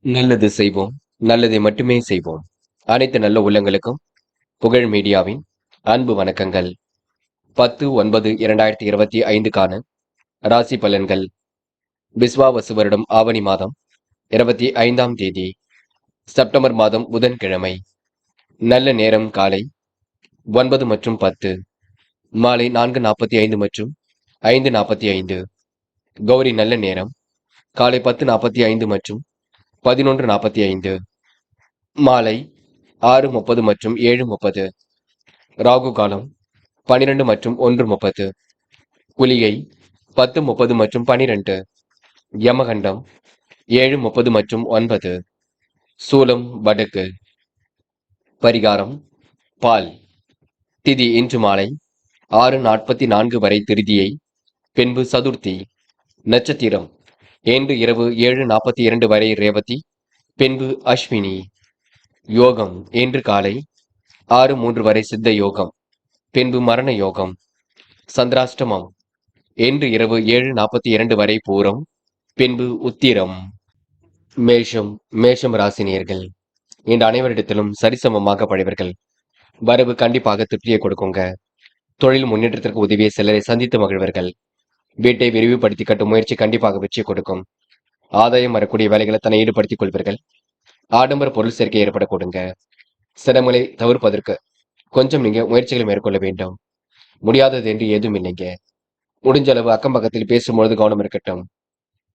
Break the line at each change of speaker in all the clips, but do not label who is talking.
நல்லது செய்வோம், நல்லதை மட்டுமே செய்வோம். அனைத்து நல்ல உள்ளங்களுக்கும் புகழ் மீடியாவின் அன்பு வணக்கங்கள். 10/9/2025க்கான ராசி பலன்கள். விஸ்வாவசு வருடம் ஆவணி மாதம் 25ஆம் தேதி, செப்டம்பர் மாதம் புதன்கிழமை. நல்ல நேரம் காலை 9 மற்றும் 10, மாலை 4:45 மற்றும் 5:45. கௌரி நல்ல நேரம் காலை 10:45 மற்றும் 11:45, மாலை 6:30 மற்றும் 7:30. ராகு காலம் 12 மற்றும் 1:30, குளிகை 10:30 மற்றும் 12, யமகண்டம் 7:30 மற்றும் 9, சூலம் வடக்கு. பரிகாரம் பால். திதி இன்று மாலை 6:44 வரை திருதியை, பின்பு சதுர்த்தி. நட்சத்திரம் இன்று இரவு 7:42 வரை ரேவதி, பின்பு அஸ்வினி. யோகம் இன்று காலை 6:03 வரை சித்த யோகம், பின்பு மரண யோகம். சந்திராஷ்டமம் இன்று இரவு 7:42 வரை பூரம், பின்பு உத்திரம். மேஷம் ராசினியர்கள் இன்று அனைவரிடத்திலும் சரிசமமாக படைவர்கள். வரவு கண்டிப்பாக திருப்தியை கொடுக்குங்க. தொழில் முன்னேற்றத்திற்கு உதவிய சிலரை சந்தித்து மகிழ்வர்கள். வீட்டை விரிவுபடுத்தி கட்டும் முயற்சி கண்டிப்பாக வெற்றி கொடுக்கும். ஆதாயம் வரக்கூடிய வேலைகளை தன்னை ஈடுபடுத்திக் கொள்வீர்கள். ஆடம்பர பொருள் சேர்க்கை ஏற்பட கொடுங்க. சிரமங்களை தவிர்ப்பதற்கு கொஞ்சம் நீங்க முயற்சிகளை மேற்கொள்ள வேண்டும். முடியாதது என்று ஏதும் இல்லைங்க. முடிஞ்ச அளவு அக்கம் பக்கத்தில் பேசும்பொழுது கவனம் இருக்கட்டும்.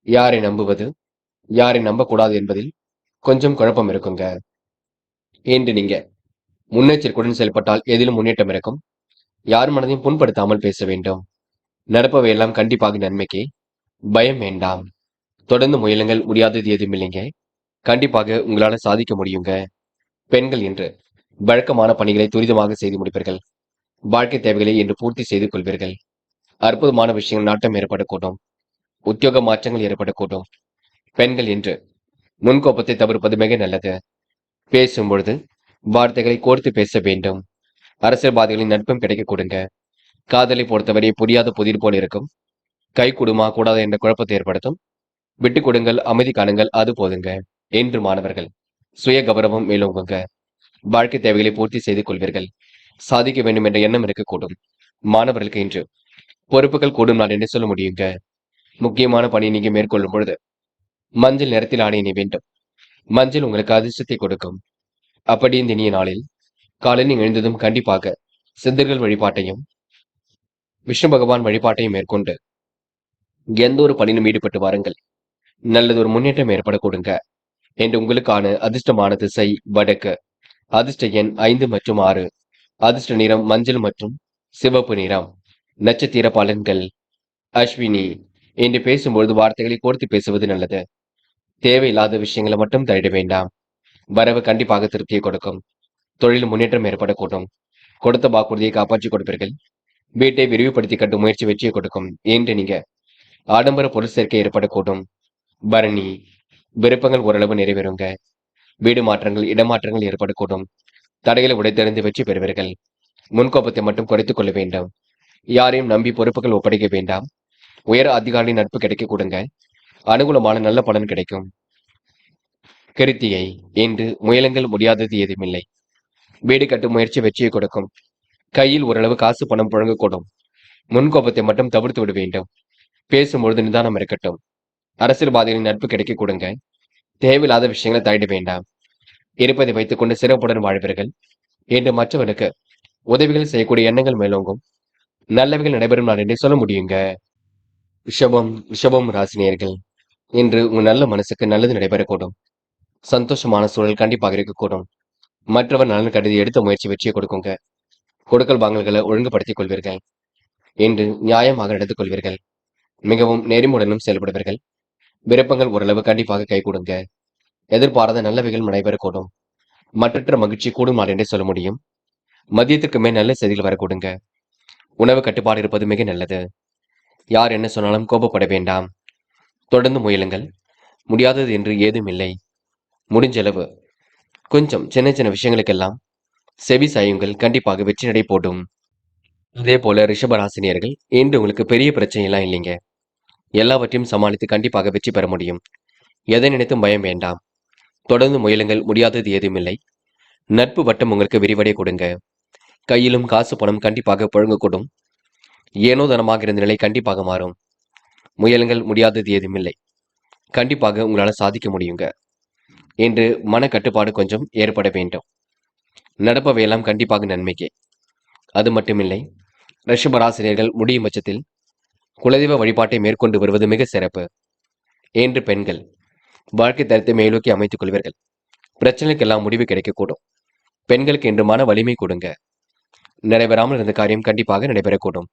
யாரை நம்புவது, யாரை நம்பக்கூடாது என்பதில் கொஞ்சம் குழப்பம் இருக்குங்க. இன்று நீங்க முன்னெச்சரிக்கையுடன் செயல்பட்டால் எதிலும் முன்னேற்றம் இருக்கும். யார் மனதையும் புண்படுத்தாமல் பேச வேண்டும். நடப்பவை எல்லாம் கண்டிப்பாக நன்மைக்கு. பயம் வேண்டாம். தொடர்ந்து முயலுங்கள், முடியாதது எதுவும் இல்லைங்க. கண்டிப்பாக உங்களால சாதிக்க முடியுங்க. பெண்கள் என்று வழக்கமான பணிகளை துரிதமாக செய்து முடிப்பீர்கள். வாழ்க்கை தேவைகளை என்று பூர்த்தி செய்து கொள்வீர்கள். அற்புதமான விஷயங்கள் நாட்டம் ஏற்படக்கூடும். உத்தியோக மாற்றங்கள் ஏற்படக்கூடும். பெண்கள் என்று முன்கோபத்தை தவிர்ப்பது மிக நல்லது. பேசும் பொழுது வார்த்தைகளை கோர்த்து பேச வேண்டும். அரசியல்வாதிகளின் நட்பும் கிடைக்க கொடுங்க. காதலை பொறுத்தவரை புரியாத புதிர் போல் இருக்கும். கை குடுமா கூடாது என்ற குழப்பத்தை ஏற்படுத்தும். விட்டு கொடுங்கள், அமைதி காணுங்கள், அது போதுங்க. என்று மாணவர்கள் சுய கௌரவம் மேலோங்குங்க. வாழ்க்கை தேவைகளை பூர்த்தி செய்து கொள்வீர்கள். சாதிக்க வேண்டும் என்ற எண்ணம் இருக்கக்கூடும். மாணவர்களுக்கு இன்று பொறுப்புகள் கூடும் நாள் என்று சொல்ல முடியுங்க. முக்கியமான பணியை நீங்க மேற்கொள்ளும் பொழுது மஞ்சள் நிறத்தில் ஆடை அணிய வேண்டும். மஞ்சள் உங்களுக்கு அதிர்ஷ்டத்தை கொடுக்கும். அப்படி இந்த இனிய நாளில் காலையில் எழுந்ததும் கண்டிப்பாக சித்தர்கள் வழிபாட்டையும் விஷ்ணு பகவான் வழிபாட்டையும் மேற்கொண்டு எந்த ஒரு பணியிலும் ஈடுபட்டு வாருங்கள். நல்லது ஒரு முன்னேற்றம் ஏற்பட கொடுங்க. என்று உங்களுக்கான அதிர்ஷ்டமான திசை வடக்கு. அதிர்ஷ்ட எண் 5 மற்றும் 6. அதிர்ஷ்ட நிறம் மஞ்சள் மற்றும் சிவப்பு நிறம். நட்சத்திர பலன்கள். அஸ்வினி. என்று பேசும்பொழுது வார்த்தைகளை கோர்த்து பேசுவது நல்லது. தேவையில்லாத விஷயங்களை மட்டும் தள்ளிட வேண்டாம். வரவு கண்டிப்பாக திருப்தியை கொடுக்கும். தொழில் முன்னேற்றம் ஏற்படக்கூடும். கொடுத்த வாக்குறுதியை காப்பாற்றி கொடுப்பீர்கள். வீட்டை விரிவுபடுத்தி கட்டும் முயற்சி வெற்றியை கொடுக்கும். என்று நீங்க ஆடம்பர பொருள் சேர்க்கை ஏற்படக்கூடும். பரணி. விருப்பங்கள் ஓரளவு நிறைவேறுங்க. வீடு மாற்றங்கள், இடமாற்றங்கள் ஏற்படக்கூடும். தடைகளை உடைத்தெறிந்து வெற்றி பெறுவீர்கள். முன்கோபத்தை மட்டும் குறைத்துக் கொள்ள வேண்டும். யாரையும் நம்பி பொறுப்புகள் ஒப்படைக்க வேண்டாம். உயர் அதிகாரிகளின் நட்பு கிடைக்க கொடுங்க. அனுகூலமான நல்ல பலன் கிடைக்கும். கிருத்திகை. இன்று முயலுங்கள், முடியாதது ஏதுமில்லை. வீடு கட்டும் முயற்சி வெற்றியை கொடுக்கும். கையில் ஓரளவு காசு பணம் புழங்கக்கூடும். முன்கோபத்தை மட்டும் தவிர்த்து விட வேண்டும். பேசும்பொழுது நிதானம் இருக்கட்டும். அரசியல்வாதிகளின் நட்பு கிடைக்க கொடுங்க. தேவையில்லாத விஷயங்களை தலையிட வேண்டாம். இருப்பதை வைத்துக் கொண்டு சிறப்புடன் வாழ்வீர்கள். என்று மற்றவனுக்கு உதவிகள் செய்யக்கூடிய எண்ணங்கள் மேலோங்கும். நல்லவைகள் நடைபெறும் நாள் என்றே சொல்ல முடியுங்க. ரிஷபம் ராசினியர்கள் இன்று உங்க நல்ல மனசுக்கு நல்லது நடைபெறக்கூடும். சந்தோஷமான சூழல் கண்டிப்பாக இருக்கக்கூடும். மற்றவர் நலன் கருதி எடுத்த முயற்சி வெற்றியை கொடுக்குங்க. கொடுக்கல் வாங்கல்களை ஒழுங்குபடுத்திக் கொள்வீர்கள். என்று நியாயமாக நடந்து கொள்வீர்கள். மிகவும் நெறிமுடனும் செயல்படுவீர்கள். விருப்பங்கள் ஓரளவு கண்டிப்பாக கை கொடுங்க. எதிர்பாராத நல்லவைகள் நடைபெறக்கூடும். மற்றற்ற மகிழ்ச்சி கூடும் நாள் என்றே சொல்ல முடியும். மதியத்திற்கு மேல் நல்ல செய்திகள் வரக்கூடுங்க. உணவு கட்டுப்பாடு இருப்பது மிக நல்லது. யார் என்ன சொன்னாலும் கோபப்பட வேண்டாம். தொடர்ந்து முயலுங்கள். முடியாதது என்று ஏதும் இல்லை. முடிஞ்ச அளவு கொஞ்சம் சின்ன சின்ன விஷயங்களுக்கெல்லாம் செவி சாயுங்கள். கண்டிப்பாக வெற்றி நடை போடும். அதே போல ரிஷபராசினியர்கள் இன்று உங்களுக்கு பெரிய பிரச்சனை எல்லாம் இல்லைங்க. எல்லாவற்றையும் சமாளித்து கண்டிப்பாக வெற்றி பெற முடியும். எதை நினைத்தும் பயம் வேண்டாம். தொடர்ந்து முயலுங்கள், முடியாதது ஏதுமில்லை. நட்பு வட்டம் உங்களுக்கு விரிவடைய கொடுங்க. கையிலும் காசு பணம் கண்டிப்பாக புழங்கக்கூடும். ஏனோ தனமாக இருந்த நிலை கண்டிப்பாக மாறும். முயலுங்கள், முடியாதது ஏதுமில்லை. கண்டிப்பாக உங்களால சாதிக்க முடியுங்க என்று மனக்கட்டுப்பாடு கொஞ்சம் ஏற்பட வேண்டும். நடப்பவையெல்லாம் கண்டிப்பாக நன்மைக்கே. அது மட்டுமில்லை, ரிஷபராசினியர்கள் முடியும் பட்சத்தில் குலதெய்வ வழிபாட்டை மேற்கொண்டு வருவது மிக சிறப்பு என்று பெண்கள் வாழ்க்கை தரத்தை மேலோக்கி அமைத்துக் கொள்வீர்கள். பிரச்சனைக்கெல்லாம் முடிவு கிடைக்கக்கூடும். பெண்களுக்கு இன்று மன வலிமை கொடுங்க. நிறைவேறாமல் இருந்த காரியம் கண்டிப்பாக நடைபெறக்கூடும்.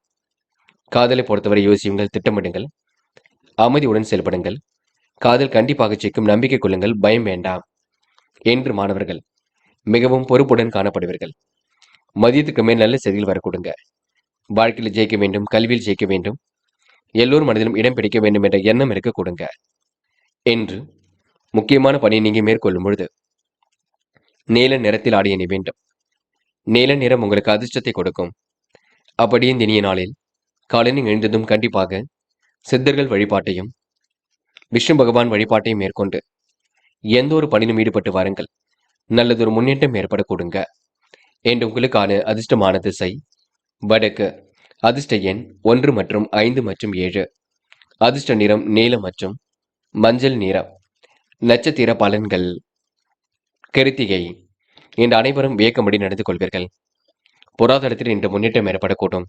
காதலை பொறுத்தவரை யோசியுங்கள், திட்டமிடுங்கள், அமைதியுடன் செயல்படுங்கள். காதல் கண்டிப்பாக ஜெயிக்கும், நம்பிக்கை கொள்ளுங்கள், பயம் வேண்டாம் என்று மாணவர்கள் மிகவும் பொறுப்புடன் காணப்படுவீர்கள். மதியத்துக்கு மேல் நல்ல செய்திகள் வரக்கூடுங்க. வாழ்க்கையில் ஜெயிக்க வேண்டும், கல்வியில் ஜெயிக்க வேண்டும், எல்லோரும் மனதிலும் இடம் பிடிக்க வேண்டும் என்ற எண்ணம் இருக்க கொடுங்க என்று முக்கியமான பணியை நீங்க மேற்கொள்ளும் பொழுது நீல நிறத்தில் ஆடை அணி வேண்டும். நீல நிறம் உங்களுக்கு அதிர்ஷ்டத்தை கொடுக்கும். அப்படியே இந்த இனிய நாளில் காலையில் எழுந்ததும் கண்டிப்பாக சித்தர்கள் வழிபாட்டையும் விஷ்ணு பகவான் வழிபாட்டையும் மேற்கொண்டு எந்த ஒரு பணியிலும் ஈடுபட்டு வாருங்கள். நல்லதொரு முன்னேற்றம் ஏற்பட கொடுங்க என்று உங்களுக்கான அதிர்ஷ்டமான திசை வடக்கு. அதிர்ஷ்ட எண் 1 மற்றும் 5 மற்றும் 7. அதிர்ஷ்ட நிறம் நீலம் மற்றும் மஞ்சள் நிறம். நட்சத்திர பலன்கள். கிருத்திகை. இன்று அனைவரும் வியக்கம்படி நடந்து கொள்வீர்கள். பொருளாதாரத்தில் இன்று முன்னேற்றம் ஏற்படக்கூடும்.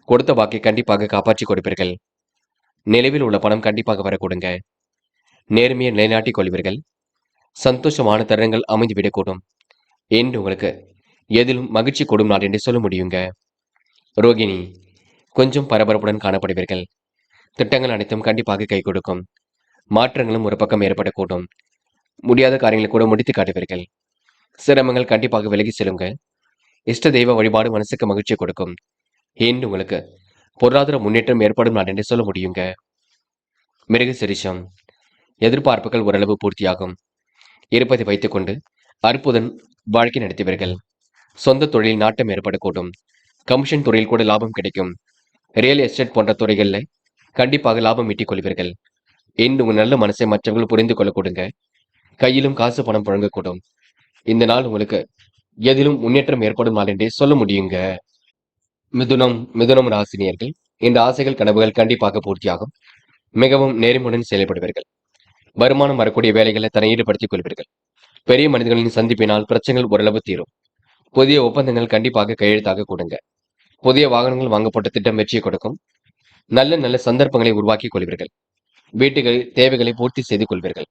கொடுத்த வாக்கை கண்டிப்பாக காப்பாற்றிக் கொடுப்பீர்கள். நிலவில் உள்ள பணம் கண்டிப்பாக வரக்கூடுங்க. நேர்மையை நிலைநாட்டிக் கொள்வீர்கள். சந்தோஷமான தருணங்கள் அமைந்துவிடக்கூடும் என்று உங்களுக்கு எதிலும் மகிழ்ச்சி கொடும் நாள் என்று சொல்ல முடியுங்க. ரோகிணி. கொஞ்சம் பரபரப்புடன் காணப்படுவீர்கள். திட்டங்கள் அனைத்தும் கண்டிப்பாக கை கொடுக்கும். மாற்றங்களும் ஒரு பக்கம் ஏற்படக்கூடும். முடியாத காரியங்களை கூட முடித்து காட்டுவீர்கள். சிரமங்கள் கண்டிப்பாக விலகி செல்லுங்க. இஷ்ட தெய்வ வழிபாடு மனசுக்கு மகிழ்ச்சி கொடுக்கும் என்று உங்களுக்கு பொருளாதார முன்னேற்றம் ஏற்படும் நாள் என்று சொல்ல முடியுங்க. மிருக சிரிஷம். எதிர்பார்ப்புகள் ஓரளவு பூர்த்தியாகும். இருப்பதை வைத்துக் கொண்டு அற்புதம் வாழ்க்கை நடத்துவீர்கள். சொந்த தொழில் நாட்டம் ஏற்படக்கூடும். கமிஷன் துறையில் கூட லாபம் கிடைக்கும். ரியல் எஸ்டேட் போன்ற துறைகளில் கண்டிப்பாக லாபம் ஈட்டிக் கொள்வீர்கள். என்று உங்கள் நல்ல மனசை மற்றவர்கள் புரிந்து கொள்ள கொடுங்க. கையிலும் காசு பணம் புழங்கக்கூடும். இந்த நாள் உங்களுக்கு எதிலும் முன்னேற்றம் ஏற்படும் நாள் என்றே சொல்ல முடியுங்க. மிதுனம் ராசினியர்கள் இந்த ஆசைகள் கனவுகள் கண்டிப்பாக பூர்த்தியாகும். மிகவும் நேர்மையுடன் செயல்படுவீர்கள். வருமானம் வரக்கூடிய வேலைகளை தன்னை ஈடுபடுத்திக் கொள்வீர்கள். பெரிய மனிதர்களின் சந்திப்பினால் பிரச்சனைகள் ஓரளவு தீரும். புதிய ஒப்பந்தங்கள் கண்டிப்பாக கையெழுத்தாக கொடுங்க. புதிய வாகனங்கள் வாங்கப்பட்ட திட்டம் வெற்றியை கொடுக்கும். நல்ல நல்ல சந்தர்ப்பங்களை உருவாக்கிக் கொள்வீர்கள். வீட்டுகள் தேவைகளை பூர்த்தி செய்து கொள்வீர்கள்.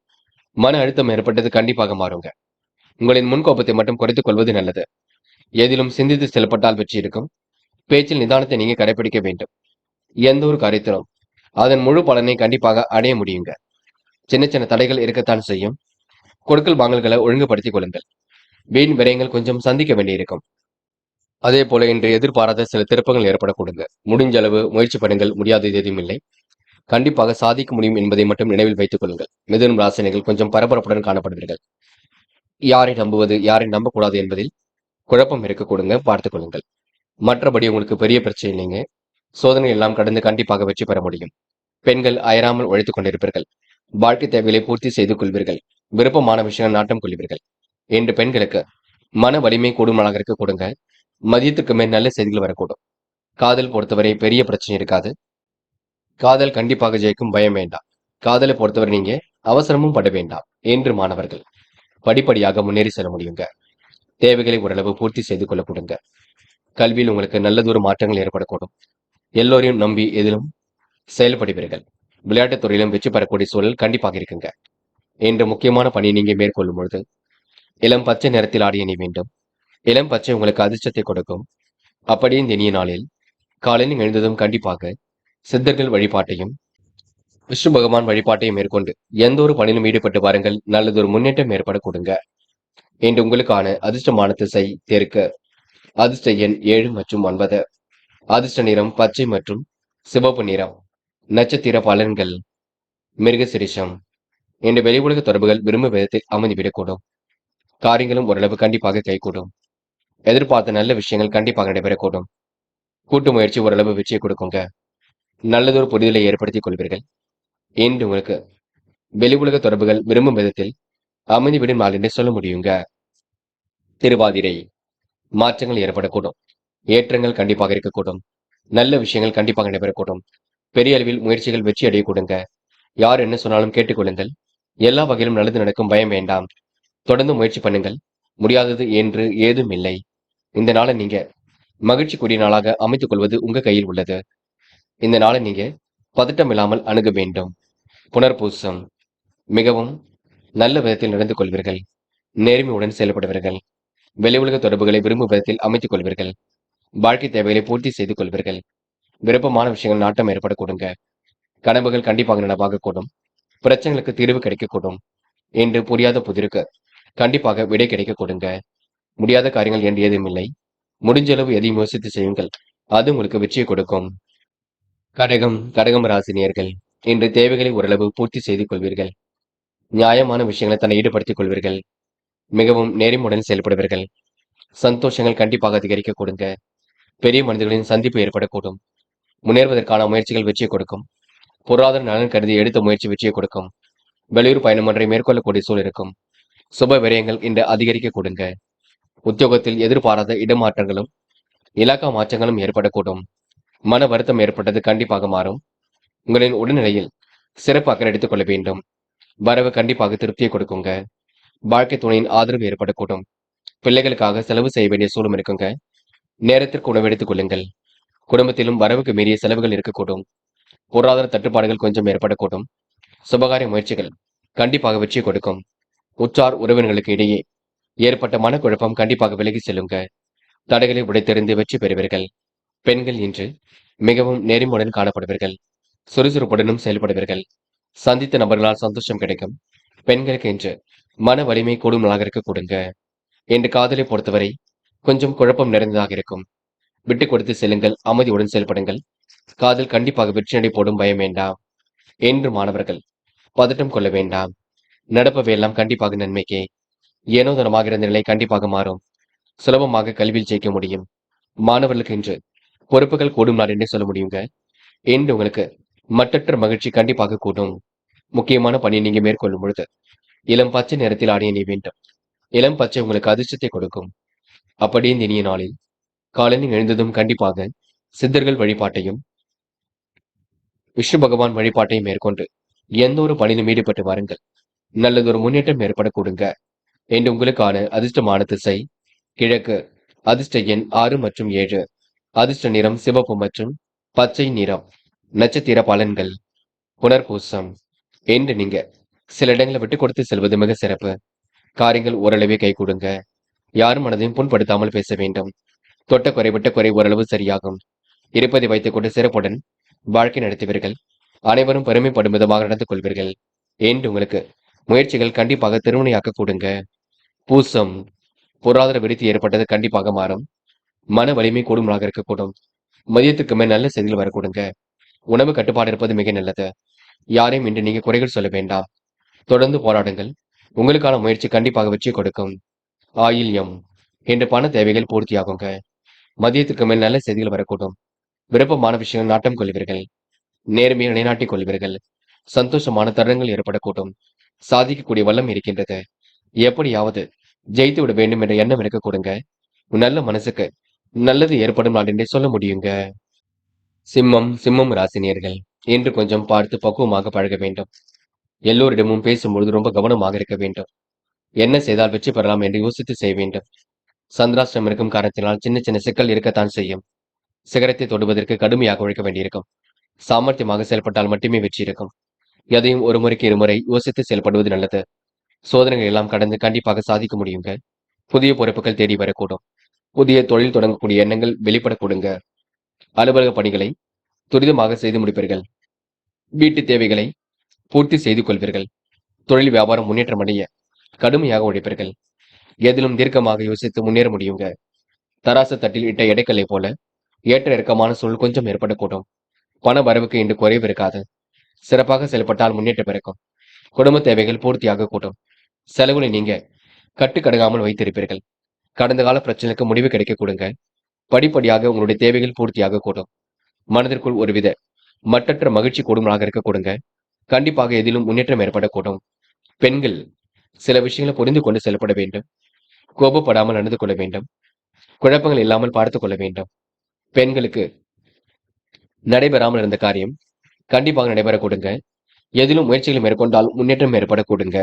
மன அழுத்தம் ஏற்பட்டது கண்டிப்பாக மாறுங்க. உங்களின் முன்கோபத்தை மட்டும் குறைத்துக் கொள்வது நல்லது. எதிலும் சிந்தித்து செயல்பட்டால் வெற்றி இருக்கும். பேச்சில் நிதானத்தை நீங்க கடைபிடிக்க வேண்டும். எந்த ஒரு காரியத்திலும் அதன் முழு பலனை கண்டிப்பாக அடைய முடியுங்க. சின்ன சின்ன தடைகள் இருக்கத்தான் செய்யும். கொடுக்கல் வாங்கல்களை ஒழுங்குபடுத்திக் கொள்ளுங்கள். வீண் விரயங்கள் கொஞ்சம் சந்திக்க வேண்டியிருக்கும். அதே போல இன்று எதிர்பாராத சில திருப்பங்கள் ஏற்படக்கூடுங்க. முடிஞ்ச அளவு முயற்சி பண்ணுங்கள். முடியாதது எதுவும் இல்லை. கண்டிப்பாக சாதிக்க முடியும் என்பதை மட்டும் நினைவில் வைத்துக் கொள்ளுங்கள். மிதுனம் ராசினியர்கள் கொஞ்சம் பரபரப்புடன் காணப்படுவீர்கள். யாரை நம்புவது யாரை நம்பக்கூடாது என்பதில் குழப்பம் இருக்க கொடுங்க, பார்த்துக் கொள்ளுங்கள். மற்றபடி உங்களுக்கு பெரிய பிரச்சனை இல்லைங்க. சோதனை எல்லாம் கடந்து கண்டிப்பாக வெற்றி பெற முடியும். பெண்கள் அயராமல் உழைத்துக் கொண்டிருப்பீர்கள். வாழ்க்கை தேவைகளை பூர்த்தி செய்து கொள்வீர்கள். விருப்பமான விஷயங்கள் நாட்டம் கொள்வீர்கள். என்று பெண்களுக்கு மன வலிமை கூடுமலாக இருக்க கொடுங்க. மதியத்துக்கு மேல் நல்ல செய்திகள் வரக்கூடும். காதல் பொறுத்தவரை பெரிய பிரச்சனை இருக்காது. காதல் கண்டிப்பாக ஜெயிக்கும், பயம் வேண்டாம். காதலை பொறுத்தவரை நீங்க அவசரமும் பட வேண்டாம் என்று மாணவர்கள் படிப்படியாக முன்னேறி செல்ல முடியுங்க. தேவைகளை ஓரளவு பூர்த்தி செய்து கொள்ள கொடுங்க. கல்வியில் உங்களுக்கு நல்லதொரு மாற்றங்கள் ஏற்படக்கூடும். எல்லோரையும் நம்பி எதிலும் செயல்படுவீர்கள். விளையாட்டுத் துறையிலும் வெற்றி பெறக்கூடிய சூழல் கண்டிப்பாக இருக்குங்க. என்று முக்கியமான பணியை நீங்க மேற்கொள்ளும் பொழுது இளம் பச்சை நிறத்தில் ஆடிய அணி வேண்டும். இளம் பச்சை உங்களுக்கு அதிர்ஷ்டத்தை கொடுக்கும். அப்படியே இந்த இனிய நாளில் காலையில் எழுந்ததும் கண்டிப்பாக சித்தர்கள் வழிபாட்டையும் விஷ்ணு பகவான் வழிபாட்டையும் மேற்கொண்டு எந்த ஒரு பணியிலும் ஈடுபட்டு வாருங்கள். நல்லதொரு முன்னேற்றம் ஏற்பட கொடுங்க. என்று உங்களுக்கான அதிர்ஷ்டமான திசை தெற்கு. அதிர்ஷ்ட எண் 7 மற்றும் 9. அதிர்ஷ்ட நிறம் பச்சை மற்றும் சிவப்பு நிறம். நட்சத்திர பலன்கள். மிருக சிரிஷம். இன்று வெளி உலக தொடர்புகள் விரும்பும் விதத்தில் அமைந்துவிடக்கூடும். காரியங்களும் ஓரளவு கண்டிப்பாக கைகூடும். எதிர்பார்த்த நல்ல விஷயங்கள் கண்டிப்பாக நடைபெறக்கூடும். கூட்டு முயற்சி ஓரளவு வெற்றியை கொடுக்குங்க. நல்லதொரு புரிதலை ஏற்படுத்திக் கொள்வீர்கள். இன்று உங்களுக்கு வெளி உலக தொடர்புகள் விரும்பும் விதத்தில் அமைதி விடும் நாள் என்று சொல்ல முடியுங்க. திருவாதிரை, மாற்றங்கள் ஏற்படக்கூடும். ஏற்றங்கள் கண்டிப்பாக இருக்கக்கூடும். நல்ல விஷயங்கள் கண்டிப்பாக நடைபெறக்கூடும். பெரிய அளவில் முயற்சிகள் வெற்றி அடையக்கூடுங்க. யார் என்ன சொன்னாலும் கேட்டுக்கொள்ளுங்கள். எல்லா வகையிலும் நல்லது நடக்கும், பயம் வேண்டாம். தொடர்ந்து முயற்சி பண்ணுங்கள். முடியாதது என்று ஏதும் இல்லை. இந்த நாளை நீங்க மகிழ்ச்சிக்குரிய நாளாக அமைத்துக் கொள்வது உங்க கையில் உள்ளது. இந்த நாளை நீங்க பதட்டம் இல்லாமல் அணுக வேண்டும். புனர்பூசம், மிகவும் நல்ல விதத்தில் நடந்து கொள்வீர்கள். நேர்மையுடன் செயல்படுவீர்கள். வெளி உலக தொடர்புகளை விரும்பும் விதத்தில் அமைத்துக் கொள்வீர்கள். வாழ்க்கை தேவைகளை பூர்த்தி செய்து கொள்வீர்கள். விருப்பமான விஷயங்கள் நாட்டம் ஏற்படக்கூடுங்க. கனவுகள் கண்டிப்பாக நனவாகக்கூடும். பிரச்சனைகளுக்கு தீர்வு கிடைக்கக்கூடும். என்று புரியாத புதிருக்கு கண்டிப்பாக விடை கிடைக்க கொடுங்க. முடியாத காரியங்கள் என்று ஏதும் இல்லை. முடிஞ்ச அளவு எதையும் யோசித்து செய்யுங்கள். அது உங்களுக்கு வெற்றியை கொடுக்கும். கடகம் ராசினியர்கள், இன்று தேவைகளை ஓரளவு பூர்த்தி செய்து கொள்வீர்கள். நியாயமான விஷயங்களை தன்னை ஈடுபடுத்திக் கொள்வீர்கள். மிகவும் நேர்மையுடன் செயல்படுவீர்கள். சந்தோஷங்கள் கண்டிப்பாக அதிகரிக்க கொடுங்க. பெரிய மனிதர்களின் சந்திப்பு ஏற்படக்கூடும். முன்னேறுவதற்கான முயற்சிகள் வெற்றியை கொடுக்கும். பொருளாதார நலன் கருதி எடுத்த முயற்சி வெற்றியை கொடுக்கும். வெளியூர் பயணம் ஒன்றை மேற்கொள்ளக்கூடிய சூழல் இருக்கும். சுப விரயங்கள் இன்று அதிகரிக்க கொடுங்க. உத்தியோகத்தில் எதிர்பாராத இடமாற்றங்களும் இலாக்கா மாற்றங்களும் ஏற்படக்கூடும். மன வருத்தம் ஏற்பட்டது கண்டிப்பாக மாறும். உங்களின் உடல்நிலையில் சிறப்பு அக்கறை எடுத்துக் கொள்ள வேண்டும். வரவு கண்டிப்பாக திருப்தியை கொடுக்குங்க. வாழ்க்கை துணையின் ஆதரவு ஏற்படக்கூடும். பிள்ளைகளுக்காக செலவு செய்ய வேண்டிய சூழலும் இருக்குங்க. நேரத்திற்கு உணவு எடுத்துக் கொள்ளுங்கள். குடும்பத்திலும் வரவுக்கு மீறிய செலவுகள் இருக்கக்கூடும். பொருளாதார தட்டுப்பாடுகள் கொஞ்சம் ஏற்படக்கூடும். சுபகாரிய முயற்சிகள் கண்டிப்பாக வெற்றியை கொடுக்கும். உற்றார் உறவினர்களுக்கு இடையே ஏற்பட்ட மனக்குழப்பம் கண்டிப்பாக விலகி செல்லுங்க. தடைகளை உடைத்தெறிந்து வெற்றி பெறுவீர்கள். பெண்கள் இன்று மிகவும் நேர்மையுடன் காணப்படுவீர்கள். சுறுசுறுப்புடனும் செயல்படுவீர்கள். சந்தித்த நபர்களால் சந்தோஷம் கிடைக்கும். பெண்களுக்கு இன்று மன வலிமை கூடும் நாளாக இருக்க கொடுங்க. என்று காதலை பொறுத்தவரை கொஞ்சம் குழப்பம் நிறைந்ததாக இருக்கும். விட்டு கொடுத்து செல்லுங்கள். அமைதியுடன் செயல்படுங்கள். காதல் கண்டிப்பாக வெற்றி நடை போடும், பயம் வேண்டாம். என்று மாணவர்கள் பதட்டம் கொள்ள வேண்டாம். நடப்பவையெல்லாம் கண்டிப்பாக நன்மைக்கே. ஏனோதனமாக இருந்த நிலை கண்டிப்பாக மாறும். சுலபமாக கல்வியில் ஜெயிக்க முடியும். மாணவர்களுக்கு இன்று பொறுப்புகள் கூடும் நாள் என்றே சொல்ல முடியுங்க. என்று உங்களுக்கு மட்டற்ற மகிழ்ச்சி கண்டிப்பாக கூடும். முக்கியமான பணியை நீங்க மேற்கொள்ளும் பொழுது இளம் பச்சை நிறத்தில் ஆடிய நீ வேண்டும். இளம் பச்சை உங்களுக்கு அதிர்ஷ்டத்தை கொடுக்கும். அப்படியே இந்த இனிய நாளில் காலையில் எழுந்ததும் கண்டிப்பாக சித்தர்கள் வழிபாட்டையும் விஷ்ணு பகவான் வழிபாட்டையும் மேற்கொண்டு எந்த ஒரு பணியிலும் ஈடுபட்டு வாருங்கள். நல்லதொரு முன்னேற்றம் ஏற்பட கொடுங்க. என்று உங்களுக்கான அதிர்ஷ்டமான திசை கிழக்கு. அதிர்ஷ்ட எண் 6 மற்றும் 7. அதிர்ஷ்ட நிறம் சிவப்பு மற்றும் பச்சை நிறம். நட்சத்திர பலன்கள். புனர்பூசம், என்று நீங்க சில இடங்களை விட்டு கொடுத்து செல்வது மிக சிறப்பு. காரியங்கள் ஓரளவே கை கொடுங்க. யாரும் மனதையும் புண்படுத்தாமல் பேச வேண்டும். தொட்ட குறை விட்ட குறை ஓரளவு சரியாகும். இருப்பதை வைத்துக் கொண்டு சிறப்புடன் வாழ்க்கை நடத்துவீர்கள். அனைவரும் பெருமைப்படும் விதமாக நடந்து கொள்வீர்கள். என்று உங்களுக்கு முயற்சிகள் கண்டிப்பாக திருமணையாக்க கொடுங்க. பூசம், பொருளாதார விருத்தி ஏற்பட்டது கண்டிப்பாக மாறும். மன வலிமை கூடுமலாக இருக்கக்கூடும். மதியத்துக்கு மேல் நல்ல செய்திகள் வரக்கூடுங்க. உணவு கட்டுப்பாடு இருப்பது மிக நல்லது. யாரையும் இன்று நீங்க குறைகள் சொல்ல வேண்டாம். தொடர்ந்து போராடுங்கள். உங்களுக்கான முயற்சி கண்டிப்பாக வெற்றி கொடுக்கும். ஆயில்யம், என்று பண தேவைகள் பூர்த்தியாகுங்க. மதியத்துக்கு மேல் நல்ல செய்திகள் வரக்கூடும். விருப்பமான விஷயங்கள் நாட்டம் கொள்வீர்கள். நேர்மையை நிலைநாட்டிக் கொள்வீர்கள். சந்தோஷமான தருணங்கள் ஏற்படக்கூடும். சாதிக்கக்கூடிய வல்லம் இருக்கின்றது. எப்படியாவது ஜெயித்து விட வேண்டும் என்ற எண்ணம் இருக்க கொடுங்க. நல்ல மனசுக்கு நல்லது ஏற்படும் நாள் என்றே சொல்ல முடியுங்க. சிம்மம் ராசினியர்கள், என்று கொஞ்சம் பார்த்து பக்குவமாக பழக வேண்டும். எல்லோரிடமும் பேசும்பொழுது ரொம்ப கவனமாக இருக்க வேண்டும். என்ன செய்தால் வெற்றி பெறலாம் என்று யோசித்து செய்ய வேண்டும். சந்திராஷ்டிரம் இருக்கும் காரணத்தினால் சின்ன சின்ன சிக்கல் இருக்கத்தான் செய்யும். சிகரத்தை தொடுவதற்கு கடுமையாக உழைக்க வேண்டியிருக்கும். சாமர்த்தியமாக செயல்பட்டால் மட்டுமே வெற்றி இருக்கும். எதையும் ஒரு முறைக்கு இருமுறை யோசித்து செயல்படுவது நல்லது. சோதனைகள் எல்லாம் கடந்து கண்டிப்பாக சாதிக்க முடியுங்க. புதிய பொறுப்புகள் தேடி வரக்கூடும். புதிய தொழில் தொடங்கக்கூடிய எண்ணங்கள் வெளிப்படக்கூடுங்க. அலுவலக பணிகளை துரிதமாக செய்து முடிப்பீர்கள். வீட்டு தேவைகளை பூர்த்தி செய்து கொள்வீர்கள். தொழில் வியாபாரம் முன்னேற்றம் அடைய கடுமையாக உழைப்பீர்கள். எதிலும் தீர்க்கமாக யோசித்து முன்னேற முடியுங்க. தராசு தட்டில் இட்ட எடைக்கல்லை போல ஏற்ற இறக்கமான சூழல் கொஞ்சம் ஏற்படக்கூடும். பண வரவுக்கு இன்று குறைவு இருக்காது. சிறப்பாக செயல்பட்டால் முன்னேற்றம் பிறக்கும். குடும்ப தேவைகள் பூர்த்தியாக கூடும். செலவுகளை நீங்க கட்டுக்கடங்காமல் வைத்திருப்பீர்கள். கடந்த கால பிரச்சனைக்கு முடிவு கிடைக்க கொடுங்க. படிப்படியாக உங்களுடைய தேவைகள் பூர்த்தியாக கூடும். மனதிற்குள் ஒருவித மட்டற்ற மகிழ்ச்சி கூடுமலாக இருக்க கொடுங்க. கண்டிப்பாக எதிலும் முன்னேற்றம் ஏற்படக்கூடும். பெண்கள் சில விஷயங்களை புரிந்து கொண்டு செயல்பட வேண்டும். கோபப்படாமல் நடந்து கொள்ள வேண்டும். குழப்பங்கள் இல்லாமல் பார்த்துக் கொள்ள வேண்டும். பெண்களுக்கு நடைபெறாமல் இருந்த காரியம் கண்டிப்பாக நடைபெற கொடுங்க. எதிலும் முயற்சிகள் மேற்கொண்டால் முன்னேற்றம் ஏற்பட கொடுங்க.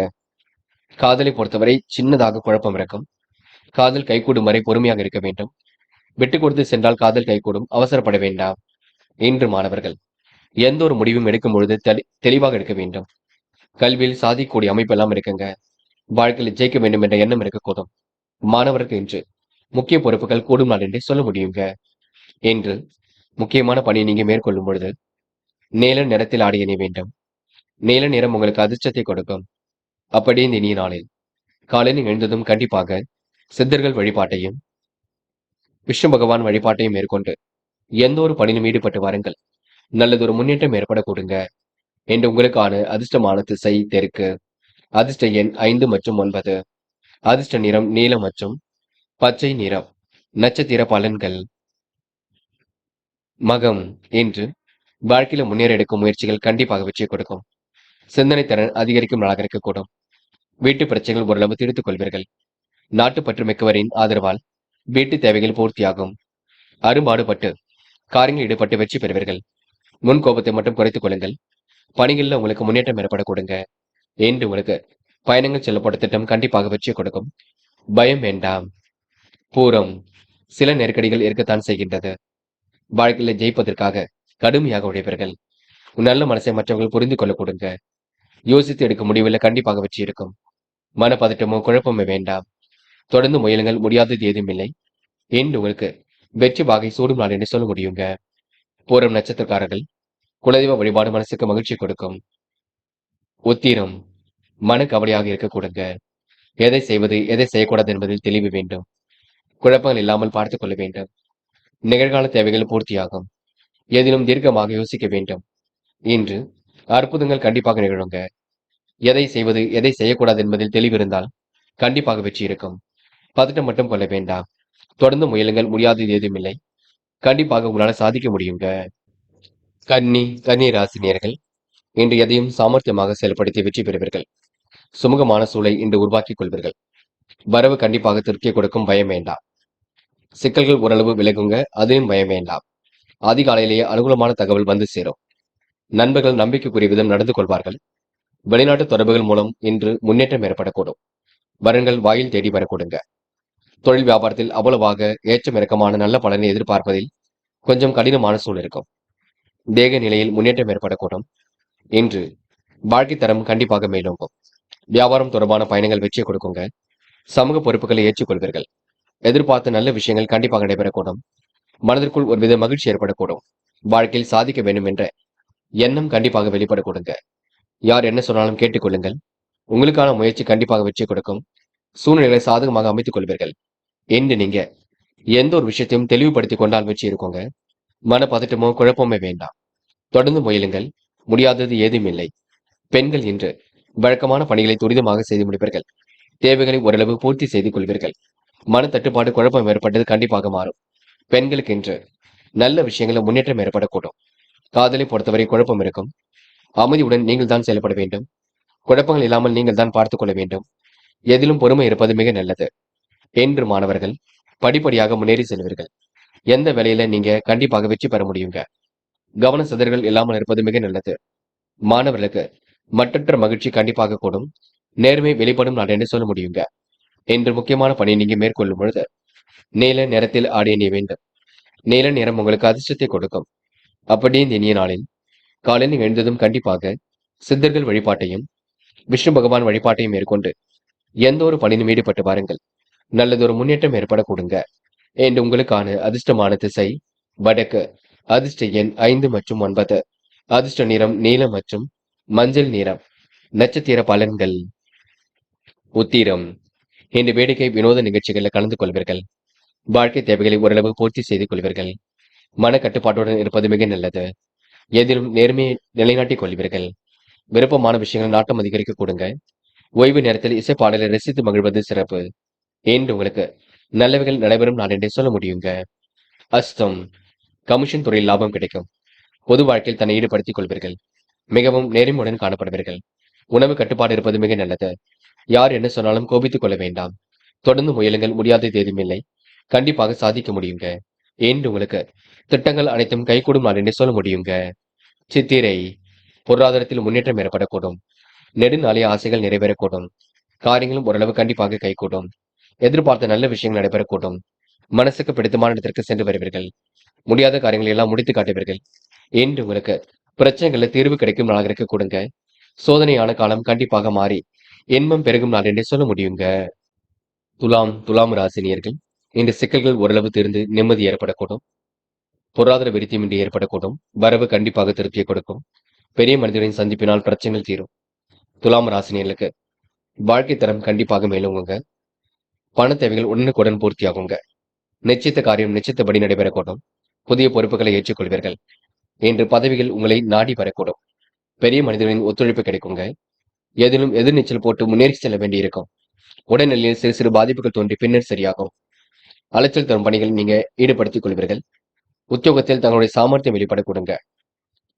காதலை பொறுத்தவரை சின்னதாக குழப்பம் இருக்கும். காதல் கைகூடும் வரை பொறுமையாக இருக்க வேண்டும். விட்டு கொடுத்து சென்றால் காதல் கைகூடும். அவசரப்பட வேண்டாம். இன்று மாணவர்கள் எந்த ஒரு முடிவும் எடுக்கும் பொழுது தெளிவாக எடுக்க வேண்டும். கல்வியில் சாதிக்கக்கூடிய அமைப்பெல்லாம் இருக்குங்க. வாழ்க்கையில் ஜெயிக்க வேண்டும் என்ற எண்ணம் இருக்கக்கூடும். மாணவருக்கு இன்று முக்கிய பொறுப்புகள் கூடும் நாள் என்றே சொல்ல முடியுங்க. என்று முக்கியமான பணியை நீங்க மேற்கொள்ளும் பொழுது நீல நிறத்தில் ஆடை அணிய வேண்டும். நீல நிறம் உங்களுக்கு அதிர்ஷ்டத்தை கொடுக்கும். அப்படியே இந்த இனிய நாளில் காலையில் எழுந்ததும் கண்டிப்பாக சித்தர்கள் வழிபாட்டையும் விஷ்ணு பகவான் வழிபாட்டையும் மேற்கொண்டு எந்த ஒரு பணியிலும் ஈடுபட்டு வாருங்கள். நல்லதொரு முன்னேற்றம் ஏற்பட கொடுங்க. என்று உங்களுக்கான அதிர்ஷ்டமான திசை தெற்கு. அதிர்ஷ்ட எண் 5 மற்றும் 9. அதிர்ஷ்ட நிறம் நீலம் மற்றும் பச்சை நிறம். நட்சத்திர பலன்கள். மகம் இன்று வாழ்க்கையில முன்னேற எடுக்கும் முயற்சிகள் கண்டிப்பாக வெற்றி கொடுக்கும். சிந்தனை திறன் அதிகரிக்கும் நாளாக இருக்கக்கூடும். வீட்டு பிரச்சனைகள் ஓரளவு தீர்த்துக் கொள்வீர்கள். நாட்டுப்பற்று மிக்கவரின் ஆதரவால் வீட்டு தேவைகள் பூர்த்தியாகும். அரும்பாடுபட்டு காரியங்களில் ஈடுபட்டு வெற்றி பெறுவீர்கள். முன் கோபத்தை மட்டும் குறைத்துக் கொள்ளுங்கள். பணிகளில் உங்களுக்கு முன்னேற்றம் ஏற்பட கொடுங்க. என்று உங்களுக்கு பயணங்கள் செல்லப்பட்ட திட்டம் கண்டிப்பாக வெற்றி கொடுக்கும். பயம் வேண்டாம். பூரம் சில நெருக்கடிகள் இருக்கத்தான் செய்கின்றது. வாழ்க்கையில ஜெயிப்பதற்காக கடுமையாக உழைப்பீர்கள். நல்ல மனசை மற்றவர்கள் புரிந்து கொள்ள கொடுங்க. யோசித்து எடுக்கும் முடிவில் கண்டிப்பாக வெற்றி இருக்கும். மனப்பதட்டமோ குழப்பமோ வேண்டாம். தொடர்ந்து முயலுங்கள், முடியாதது ஏதும் இல்லை. என்று உங்களுக்கு வெற்றி வாகை சூடும் நாள் என்று சொல்ல முடியுங்க. பூரம் நட்சத்திரக்காரர்கள் குலதெய்வ வழிபாடு மனசுக்கு மகிழ்ச்சி கொடுக்கும். உத்திரம் மன கவலையாக இருக்க கொடுங்க. எதை செய்வது எதை செய்யக்கூடாது என்பதில் தெளிவு வேண்டும். குழப்பங்கள் இல்லாமல் பார்த்துக் கொள்ள வேண்டும். நிகழ்கால தேவைகள் பூர்த்தியாகும். எதிலும் தீர்க்கமாக யோசிக்க வேண்டும். இன்று அற்புதங்கள் கண்டிப்பாக நிகழுங்க. எதை செய்வது எதை செய்யக்கூடாது என்பதில் தெளிவு இருந்தால் கண்டிப்பாக வெற்றி இருக்கும். பதட்டம் மட்டும் கொள்ள வேண்டாம். தொடர்ந்து முயலுங்கள், முடியாதது ஏதும் இல்லை. கண்டிப்பாக உங்களால் சாதிக்க முடியுங்க. கன்னி ராசினியர்கள் இன்று எதையும் சாமர்த்தியமாக செயல்படுத்தி வெற்றி பெறுவீர்கள். சுமூகமான சூழலை இன்று உருவாக்கிக் கொள்வீர்கள். வரவு கண்டிப்பாக திருப்தியை கொடுக்கும். பயம் வேண்டாம். சிக்கல்கள் ஓரளவு விலகுங்க. அதிலும் பயம் வேண்டாம். அதிகாலையிலேயே அனுகூலமான தகவல் வந்து சேரும். நண்பர்கள் நம்பிக்கைக்குரிய விதம் நடந்து கொள்வார்கள். வெளிநாட்டு தொடர்புகள் மூலம் இன்று முன்னேற்றம் ஏற்படக்கூடும். வரன்கள் வாயில் தேடி வரக்கூடுங்க. தொழில் வியாபாரத்தில் அவ்வளவாக ஏற்றம் இறக்கமான நல்ல பலனை எதிர்பார்ப்பதில் கொஞ்சம் கடினமான சூழல் இருக்கும். தேக நிலையில் முன்னேற்றம் ஏற்படக்கூடும். இன்று வாழ்க்கை தரம் கண்டிப்பாக மேலோங்கும். வியாபாரம் தொடர்பான பயணங்கள் வெற்றியை கொடுக்குங்க. சமூக பொறுப்புகளை ஏற்றுக்கொள்வீர்கள். எதிர்பார்த்த நல்ல விஷயங்கள் கண்டிப்பாக நடைபெறக்கூடும். மனதிற்குள் ஒருவித மகிழ்ச்சி ஏற்படக்கூடும். வாழ்க்கையில் சாதிக்க வேண்டும் என்ற எண்ணம் கண்டிப்பாக வெளிப்படக்கூடுங்க. யார் என்ன சொன்னாலும் கேட்டுக்கொள்ளுங்கள். உங்களுக்கான முயற்சி கண்டிப்பாக வெற்றி கொடுக்கும். சூழ்நிலைகளை சாதகமாக அமைத்துக் கொள்வீர்கள். என்று நீங்க எந்த ஒரு விஷயத்தையும் தெளிவுபடுத்திக் கொண்டால் வெற்றி இருக்குங்க. மன பதட்டமோ குழப்பமோ வேண்டாம். தொடர்ந்து முயலுங்கள். முடியாதது ஏதும் இல்லை. பெண்கள் இன்று வழக்கமான பணிகளை துரிதமாக செய்து முடிப்பீர்கள். தேவைகளை ஓரளவு பூர்த்தி செய்து கொள்வீர்கள். மன தட்டுப்பாடு குழப்பம் ஏற்பட்டது கண்டிப்பாக மாறும். பெண்களுக்கு இன்று நல்ல விஷயங்களில் முன்னேற்றம் ஏற்படக்கூடும். காதலை பொறுத்தவரை குழப்பம் இருக்கும். அமைதியுடன் நீங்கள் தான் செயல்பட வேண்டும். குழப்பங்கள் இல்லாமல் நீங்கள் தான் பார்த்துக் கொள்ள வேண்டும். எதிலும் பொறுமை இருப்பது மிக நல்லது. என்று மாணவர்கள் படிப்படியாக முன்னேறி செல்வீர்கள். எந்த வேலையில நீங்க கண்டிப்பாக வெற்றி பெற முடியுங்க. கவன சிதறல்கள் இல்லாமல் இருப்பது மிக நல்லது. மாணவர்களுக்கு மற்றற்ற மகிழ்ச்சி கண்டிப்பாக கூடும். நேர்மை வெளிப்படும் நாள் என்று சொல்ல முடியுங்க. என்று முக்கியமான பணியை நீங்க மேற்கொள்ளும் பொழுது நீல நிறத்தில் ஆடை அணிய வேண்டும். நீல நிறம் உங்களுக்கு அதிர்ஷ்டத்தை கொடுக்கும். அப்படியே இந்த இனிய நாளில் காலையில் எழுந்ததும் கண்டிப்பாக சித்தர்கள் வழிபாட்டையும் விஷ்ணு பகவான் வழிபாட்டையும் மேற்கொண்டு எந்த ஒரு பணியிலும் ஈடுபட்டு வாருங்கள். நல்லதொரு முன்னேற்றம் ஏற்பட கொடுங்க. என்று உங்களுக்கான அதிர்ஷ்டமான திசை வடக்கு. அதிர்ஷ்ட எண் 5 மற்றும் 9. அதிர்ஷ்ட நிறம் நீலம் மற்றும் மஞ்சள் நிறம். நட்சத்திர பலன்கள். உத்திரம் இன்று வேடிக்கை வினோத நிகழ்ச்சிகளில் கலந்து கொள்வீர்கள். வாழ்க்கை தேவைகளை ஓரளவு பூர்த்தி செய்து கொள்வீர்கள். மன கட்டுப்பாட்டுடன் இருப்பது மிக நல்லது. எதிலும் நேர்மையை நிலைநாட்டிக் கொள்வீர்கள். விருப்பமான விஷயங்கள் நாட்டம் அதிகரிக்க கொடுங்க. ஓய்வு நேரத்தில் இசைப்பாடலை ரசித்து மகிழ்வது சிறப்பு. என்று உங்களுக்கு நல்லவைகள் நடைபெறும் நாள் என்றே சொல்ல முடியுங்க. அஸ்தம் கமிஷன் துறையில் லாபம் கிடைக்கும். பொது வாழ்க்கையில் தன்னை ஈடுபடுத்திக் கொள்வீர்கள். மிகவும் நேர்மையுடன் காணப்படுவீர்கள். உணவு கட்டுப்பாடு இருப்பது மிக நல்லது. யார் என்ன சொன்னாலும் கோபித்துக் கொள்ள வேண்டாம். தொடர்ந்து முயலுங்கள், முடியாதது ஏதுமில்லை. கண்டிப்பாக சாதிக்க முடியுங்க. என்று உங்களுக்கு திட்டங்கள் அனைத்தும் கைகூடும் நாள் என்று சொல்ல முடியுங்க. சித்திரை பொருளாதாரத்தில் முன்னேற்றம் ஏற்படக்கூடும். நெடுநாளைய ஆசைகள் நிறைவேறக்கூடும். காரியங்களும் ஓரளவு கண்டிப்பாக கைகூடும். எதிர்பார்த்த நல்ல விஷயங்கள் நடைபெறக்கூடும். மனசுக்கு பிடித்தமான இடத்திற்கு சென்று வருவீர்கள். முடியாத காரியங்களை எல்லாம் முடித்து காட்டுவீர்கள். என்று உங்களுக்கு பிரச்சனைகள்ல தீர்வு கிடைக்கும் நாளாக இருக்க கொடுங்க. சோதனையான காலம் கண்டிப்பாக மாறி இன்பம் பெருகும் நாள் என்றே சொல்ல முடியுங்க. துலாம் ராசினியர்கள் இந்த சிக்கல்கள் ஓரளவு தீர்ந்து நிம்மதி ஏற்படக்கூடும். பொருளாதார விருத்தியின்றி ஏற்படக்கூடும். வரவு கண்டிப்பாக திருப்தியை கொடுக்கும். பெரிய மனிதர்களின் சந்திப்பினால் பிரச்சனைகள் தீரும். துலாம் ராசினியர்களுக்கு வாழ்க்கை தரம் கண்டிப்பாக மேலோங்குங்க. பண தேவைகள் உடனுக்குடன் பூர்த்தியாகுங்க. நிச்சயித்த காரியம் நிச்சயித்தபடி நடைபெறக்கூடும். புதிய பொறுப்புகளை ஏற்றுக்கொள்வீர்கள். இன்று பதவிகள் உங்களை நாடி வரக்கூடும். பெரிய மனிதர்களின் ஒத்துழைப்பு கிடைக்குங்க. எதிலும் எதிர்நீச்சல் போட்டு முன்னேறி செல்ல வேண்டியிருக்கும். உடல்நிலையில் சிறு சிறு பாதிப்புகள் தோன்றி பின்னர் சரியாகும். அலைச்சல் தரும் பணிகள் நீங்க ஈடுபடுத்திக் கொள்வீர்கள். உத்தியோகத்தில் தங்களுடைய சாமர்த்தியம் வெளிப்படக்கூடுங்க.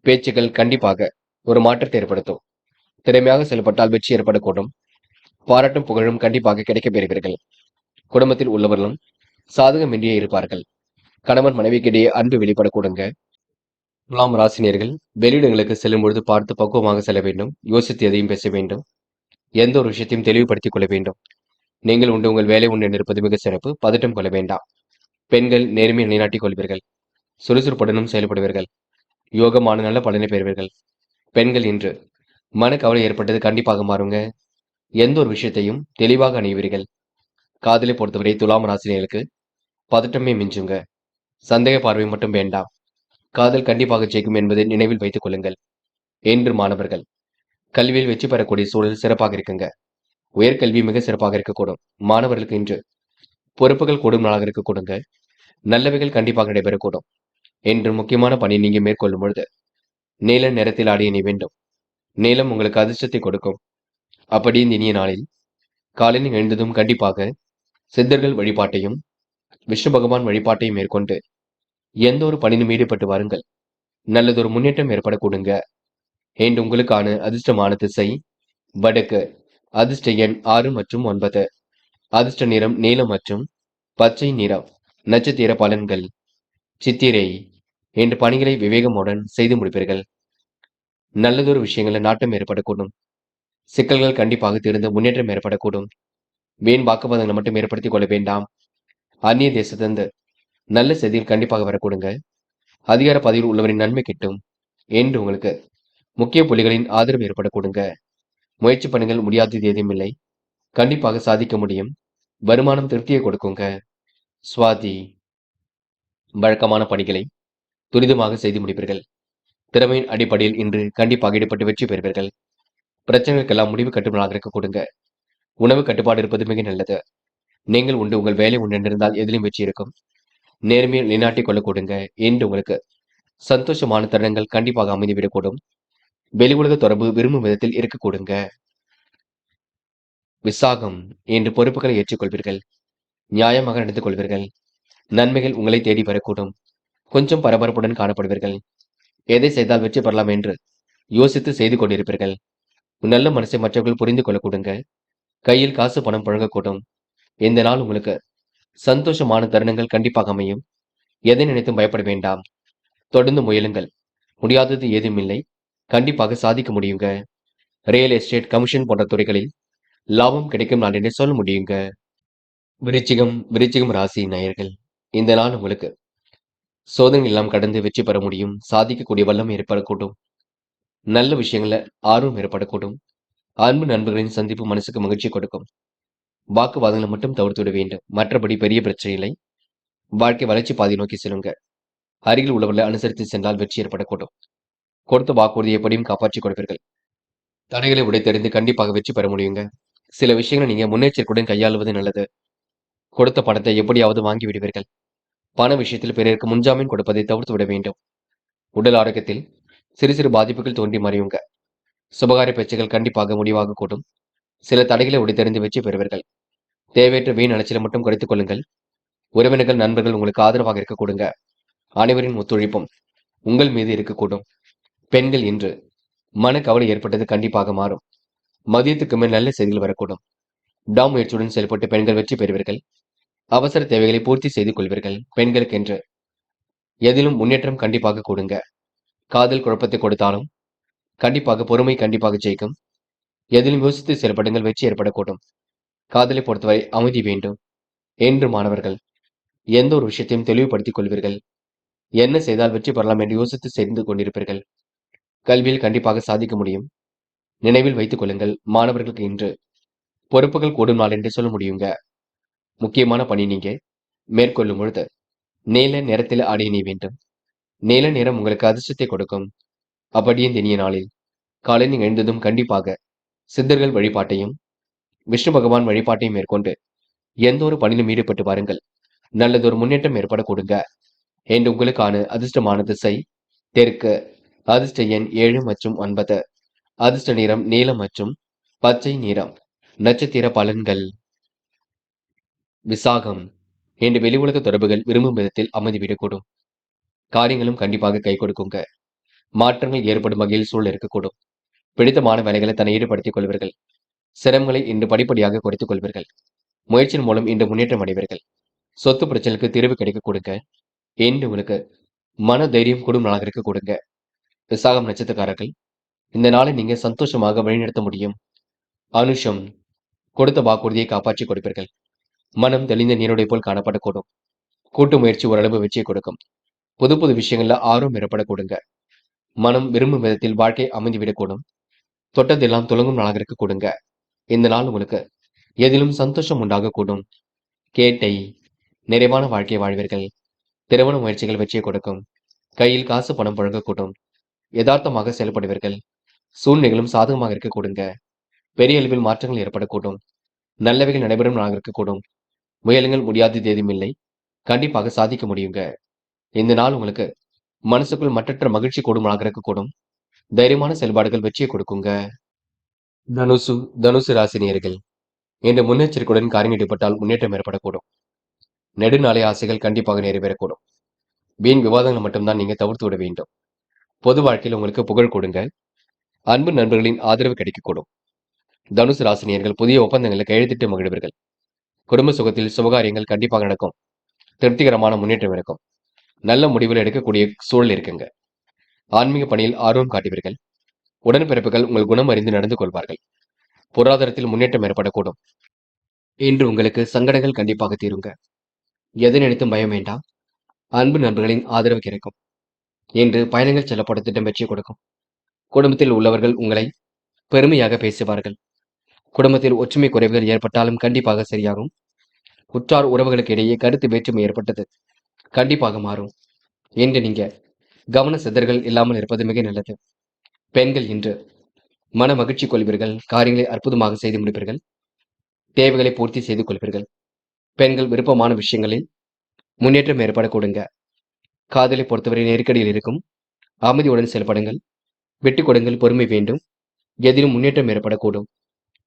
பேச்சுக்கள் கண்டிப்பாக ஒரு மாற்றத்தை ஏற்படுத்தும். திறமையாக செயல்பட்டால் வெற்றி ஏற்படக்கூடும். பாராட்டும் புகழும் கண்டிப்பாக கிடைக்கப் பெறுவீர்கள். குடும்பத்தில் உள்ளவர்களும் சாதகமின்றியே இருப்பார்கள். கணவன் மனைவிக்கிடையே அன்பு வெளிப்படக்கூடுங்க. துலாம் ராசினியர்கள் வெளியிடங்களுக்கு செல்லும் பொழுது பார்த்து பக்குவமாக செல்ல வேண்டும். யோசித்து எதையும் பேச வேண்டும். எந்த ஒரு விஷயத்தையும் தெளிவுபடுத்திக் கொள்ள வேண்டும். நீங்கள் உண்டு உங்கள் வேலை உண்டு இருப்பது மிக சிறப்பு. பதட்டம் கொள்ள வேண்டாம். பெண்கள் நேர்மையை நிலைநாட்டிக் கொள்வீர்கள். சுறுசுறுப்புடனும் செயல்படுவீர்கள். யோகமான நல்ல பலனை பெறுவீர்கள். பெண்கள் இன்று மனக்கவலை ஏற்பட்டது கண்டிப்பாக மாறுங்க. எந்த ஒரு விஷயத்தையும் தெளிவாக அணிவீர்கள். காதலை பொறுத்தவரை துலாம் ராசினியர்களுக்கு பதட்டமே மிஞ்சுங்க. சந்தேக பார்வை மட்டும் வேண்டாம். காதல் கண்டிப்பாக ஜெயிக்கும் என்பதை நினைவில் வைத்துக் கொள்ளுங்கள். என்று மாணவர்கள் கல்வியில் வெற்றி பெறக்கூடிய சூழல் சிறப்பாக இருக்குங்க. உயர்கல்வி மிக சிறப்பாக இருக்கக்கூடும். மாணவர்களுக்கு இன்று பொறுப்புகள் கூடும் நாளாக இருக்க கொடுங்க. நல்லவைகள் கண்டிப்பாக நடைபெறக்கூடும். என்று முக்கியமான பணி நீங்க மேற்கொள்ளும் பொழுது நீல நிறத்தில் ஆடிய நீ வேண்டும். நீலம் உங்களுக்கு அதிர்ஷ்டத்தை கொடுக்கும். அப்படி இந்த இனிய நாளில் காலையில் எழுந்ததும் கண்டிப்பாக சித்தர்கள் வழிபாட்டையும் விஷ்ணு பகவான் வழிபாட்டையும் மேற்கொண்டு எந்த ஒரு பணியிலும் ஈடுபட்டு வாருங்கள். நல்லதொரு முன்னேற்றம் ஏற்பட கொடுங்க. என்று உங்களுக்கான அதிர்ஷ்டமான திசை வடக்கு. அதிர்ஷ்ட எண் 6 மற்றும் 9. அதிர்ஷ்ட நிறம் நீலம் மற்றும் பச்சை நிறம். நட்சத்திர பலன்கள் சித்திரை என்று பணிகளை விவேகமுடன் செய்து முடிப்பீர்கள். நல்லதொரு விஷயங்கள நாட்டம் ஏற்படக்கூடும். சிக்கல்கள் கண்டிப்பாக தீர்ந்து முன்னேற்றம் ஏற்படக்கூடும். வீண் வாக்குவாதங்களை மட்டும் ஏற்படுத்திக் கொள்ள வேண்டாம். அந்நிய தேசத்திலிருந்து நல்ல செய்திகள் கண்டிப்பாக வரக்கூடுங்க. அதிகார பதவியில் உள்ளவரின் நன்மை கிட்டும். என்று உங்களுக்கு முக்கிய புள்ளிகளின் ஆதரவு ஏற்படக்கூடுங்க. முயற்சி பண்ணுங்கள், முடியாதது எதுவும் இல்லை. கண்டிப்பாக சாதிக்க முடியும். வருமானம் திருப்தியை கொடுக்குங்க. சுவாதி வழக்கமான பணிகளை துரிதமாக செய்து முடிப்பீர்கள். திறமையின் அடிப்படையில் இன்று கண்டிப்பாக ஈடுபட்டு வெற்றி பெறுவீர்கள். பிரச்சனைகளுக்கெல்லாம் முடிவு கட்டும் நாளாக இருக்க கொடுங்க. உணவு கட்டுப்பாடு இருப்பது மிக நல்லது. நீங்கள் உண்டு உங்கள் வேலை உண்டு என்றிருந்தால் எதிலும் வெற்றி இருக்கும். நேர்மையை நிலைநாட்டிக் கொள்ள கொடுங்க. என்று உங்களுக்கு சந்தோஷமான தருணங்கள் கண்டிப்பாக அமைந்துவிடக்கூடும். வெளி உலக தொடர்பு விரும்பும் விதத்தில் இருக்க கொடுங்க. விசாகம் என்று பொறுப்புகளை ஏற்றுக்கொள்வீர்கள். நியாயமாக நடந்து கொள்வீர்கள். நன்மைகள் உங்களை தேடி வரக்கூடும். கொஞ்சம் பரபரப்புடன் காணப்படுவீர்கள். எதை செய்தால் வெற்றி பெறலாம் என்று யோசித்து செய்து கொண்டிருப்பீர்கள். நல்ல மனசை மற்றவர்கள் புரிந்து கொள்ள கொடுங்க. கையில் காசு பணம் புழங்கக்கூடும். இந்த நாள் உங்களுக்கு சந்தோஷமான தருணங்கள் கண்டிப்பாக அமையும். எதை நினைத்தும் பயப்பட வேண்டாம். தொடர்ந்து முயலுங்கள். முடியாதது ஏதும் இல்லை. கண்டிப்பாக சாதிக்க முடியுங்க. ரியல் எஸ்டேட், கமிஷன் போன்ற துறைகளில் லாபம் கிடைக்கும் நாள் என்று சொல்ல முடியுங்க. விருச்சிகம் ராசி நேயர்கள் இந்த நாள் உங்களுக்கு சோதனை எல்லாம் கடந்து வெற்றி பெற முடியும். சாதிக்கக்கூடிய வல்லம் ஏற்படக்கூடும். நல்ல விஷயங்கள ஆர்வம் ஏற்படக்கூடும். அன்பு நண்பர்களின் சந்திப்பு மனசுக்கு மகிழ்ச்சி கொடுக்கும். வாக்குவாதங்களை மட்டும் தவிர்த்து விட வேண்டும். மற்றபடி பெரிய பிரச்சனை இல்லை. வாழ்க்கை வளர்ச்சி பாதை நோக்கி செல்லுங்க. அருகில் உள்ளவர்களை அனுசரித்து சென்றால் வெற்றி ஏற்படக்கூடும். கொடுத்த வாக்குறுதியை எப்படியும் காப்பாற்றிக் கொடுப்பீர்கள். தடைகளை உடைத்தெறிந்து கண்டிப்பாக வெற்றி பெற முடியுங்க. சில விஷயங்களை நீங்க முன்னெச்சரிக்கையுடன் கையாளுவது நல்லது. கொடுத்த பணத்தை எப்படியாவது வாங்கி விடுவீர்கள். பண விஷயத்தில் பிறருக்கு முன்ஜாமீன் கொடுப்பதை தவிர்த்து விட வேண்டும். உடல் ஆரோக்கியத்தில் சிறு சிறு பாதிப்புகள் தோன்றி மறையுங்க. சுபகாரிய பேச்சுகள் கண்டிப்பாக முடிவாக கூடும். சில தடைகளை உடைத்தெறிந்து வெற்றி பெறுவீர்கள். தேவையற்ற வீண் அலைச்சலை மட்டும் குறைத்துக் கொள்ளுங்கள். உறவினர்கள் நண்பர்கள் உங்களுக்கு ஆதரவாக இருக்க கொடுங்க. அனைவரின் ஒத்துழைப்பும் உங்கள் மீது இருக்கக்கூடும். பெண்கள் இன்று மனக்கவலை ஏற்பட்டது கண்டிப்பாக மாறும். மதியத்துக்கு மேல் நல்ல செய்திகள் வரக்கூடும். விடாமுயற்சியுடன் செயல்பட்டு பெண்கள் வெற்றி பெறுவீர்கள். அவசர தேவைகளை பூர்த்தி செய்து கொள்வீர்கள். பெண்களுக்கென்று எதிலும் முன்னேற்றம் கண்டிப்பாக கொடுங்க. காதல் குழப்பத்தை கொடுத்தாலும் கண்டிப்பாக பொறுமை கண்டிப்பாக ஜெயிக்கும். எதிலும் யோசித்து செயல்படுங்கள், வெற்றி ஏற்படக்கூடும். காதலை பொறுத்தவரை அமைதி வேண்டும் என்று மாணவர்கள் எந்த ஒரு விஷயத்தையும் தெளிவுபடுத்திக் கொள்வீர்கள். என்ன செய்தால் வெற்றி பெறலாம் என்று யோசித்து செய்து கொண்டிருப்பீர்கள். கல்வியில் கண்டிப்பாக சாதிக்க முடியும். நினைவில் வைத்துக் கொள்ளுங்கள், மாணவர்களுக்கு இன்று பொறுப்புகள் கூடும் நாள் என்று சொல்ல முடியுங்க. முக்கியமான பணி நீங்க மேற்கொள்ளும் பொழுது நீல நிறத்தில் ஆடை அணிய வேண்டும். நீல நிறம் உங்களுக்கு அதிர்ஷ்டத்தை கொடுக்கும். அப்படியே இந்த இனிய நாளில் காலை நீங்க எழுந்ததும் கண்டிப்பாக சித்தர்கள் வழிபாட்டையும் விஷ்ணு பகவான் வழிபாட்டையும் மேற்கொண்டு எந்த ஒரு பணியிலும் ஈடுபட்டு பாருங்கள். நல்லதொரு முன்னேற்றம் ஏற்பட கொடுங்க. என்று உங்களுக்கான அதிர்ஷ்டமான திசை தெற்கு. அதிர்ஷ்ட எண் 7 மற்றும் 9. அதிர்ஷ்ட நிறம் நீலம் மற்றும் பச்சை நிறம். நட்சத்திர பலன்கள். விசாகம். இன்று வெளி உலக தொடர்புகள் விரும்பும் விதத்தில் அமைதிவிடக்கூடும். காரியங்களும் கண்டிப்பாக கை கொடுக்குங்க. மாற்றங்கள் ஏற்படும் வகையில் சூழல் இருக்கக்கூடும். பிடித்தமான வேலைகளை தன்னை ஈடுபடுத்திக் கொள்வீர்கள். சிரமங்களை இன்று படிப்படியாக குறைத்துக் கொள்வீர்கள். முயற்சியின் மூலம் இன்று முன்னேற்றம் அடைவீர்கள். சொத்து பிரச்சனைக்கு தீர்வு கிடைக்க கொடுங்க. என்று உங்களுக்கு மன தைரியம் கூடும் நாளாக இருக்க கொடுங்க. விசாகம் நட்சத்திரக்காரர்கள் இந்த நாளை நீங்க சந்தோஷமாக வழிநடத்த முடியும். அனுஷம். கொடுத்த வாக்குறுதியை காப்பாற்றி கொடுப்பீர்கள். மனம் தெளிந்த நீருடை போல் காணப்படக்கூடும். கூட்டு முயற்சி ஓரளவு வெற்றியை கொடுக்கும். புது புது விஷயங்கள்ல ஆர்வம் ஏற்பட கொடுங்க. மனம் விரும்பும் விதத்தில் வாழ்க்கை அமைந்துவிடக்கூடும். தொட்டதெல்லாம் துலங்கும் நாளாக இருக்க கொடுங்க. இந்த நாள் உங்களுக்கு எதிலும் சந்தோஷம் உண்டாக கூடும். கேட்டை. நிறைவான வாழ்க்கை வாழ்வீர்கள். திருமண முயற்சிகள் வெற்றியை கொடுக்கும். கையில் காசு பணம் புழங்கக்கூடும். யதார்த்தமாக செயல்படுவீர்கள். சூழ்நிலைகளும் சாதகமாக இருக்க கொடுங்க. பெரிய அளவில் மாற்றங்கள் ஏற்படக்கூடும். நல்லவைகள் நடைபெறும் நாளாக இருக்கக்கூடும். முயலுங்கள், முடியாதது எதுவும் இல்லை. கண்டிப்பாக சாதிக்க முடியுங்க. இந்த நாள் உங்களுக்கு மனசுக்குள் மற்றற்ற மகிழ்ச்சி கூடும் நாளாக இருக்கக்கூடும். தைரியமான செயல்பாடுகள் வெற்றியை கொடுக்குங்க. தனுசு ராசி நேயர்கள் இன்று முன்னெச்சரிக்கையுடன் காரியம் ஈடுபட்டால் முன்னேற்றம் ஏற்படக்கூடும். நெடுநாளை ஆசைகள் கண்டிப்பாக நிறைவேறக்கூடும். வீண் விவாதங்களை மட்டும்தான் நீங்க தவிர்த்து விட வேண்டும். பொது வாழ்க்கையில் உங்களுக்கு புகழ் கொடுங்க. அன்பு நண்பர்களின் ஆதரவு கிடைக்கக்கூடும். தனுசு ராசினியர்கள் புதிய ஒப்பந்தங்களை கையெழுத்திட்டு மகிழ்வீர்கள். குடும்ப சுகத்தில் சுபகாரியங்கள் கண்டிப்பாக நடக்கும். திருப்திகரமான முன்னேற்றம் இருக்கும். நல்ல முடிவுகள் எடுக்கக்கூடிய சூழல் இருக்குங்க. ஆன்மீக பணியில் ஆர்வம் காட்டுவீர்கள். உடன்பிறப்புகள் உங்கள் குணம் அறிந்து நடந்து கொள்வார்கள். பொருளாதாரத்தில் முன்னேற்றம் ஏற்படக்கூடும். இன்று உங்களுக்கு சங்கடங்கள் கண்டிப்பாக தீருங்க. எதை நினைத்தும் பயம் வேண்டாம். அன்பு நண்பர்களின் ஆதரவு கிடைக்கும். இன்று பயணங்கள் செல்லப்பட திட்டம் வெற்றி கொடுக்கும். குடும்பத்தில் உள்ளவர்கள் உங்களை பெருமையாக பேசுவார்கள். குடும்பத்தில் ஒற்றுமை குறைவுகள் ஏற்பட்டாலும் கண்டிப்பாக சரியாகும். உற்றார் உறவுகளுக்கு இடையே கருத்து வேற்றுமை ஏற்பட்டது கண்டிப்பாக மாறும். இன்று நீங்க கவன சிதறல்கள் இல்லாமல் இருப்பது மிக நல்லது. பெண்கள் இன்று மன மகிழ்ச்சி கொள்வீர்கள். காரியங்களை அற்புதமாக செய்து முடிப்பீர்கள். தேவைகளை பூர்த்தி செய்து கொள்வீர்கள். பெண்கள் விருப்பமான விஷயங்களில் முன்னேற்றம் ஏற்பட கொடுங்க. காதலை பொறுத்தவரை நெருக்கடியில் இருக்கும். அமைதியுடன் செயல்படுங்கள். விட்டுக் கொடுங்கள், பொறுமை வேண்டும். எதிலும் முன்னேற்றம் ஏற்படக்கூடும்.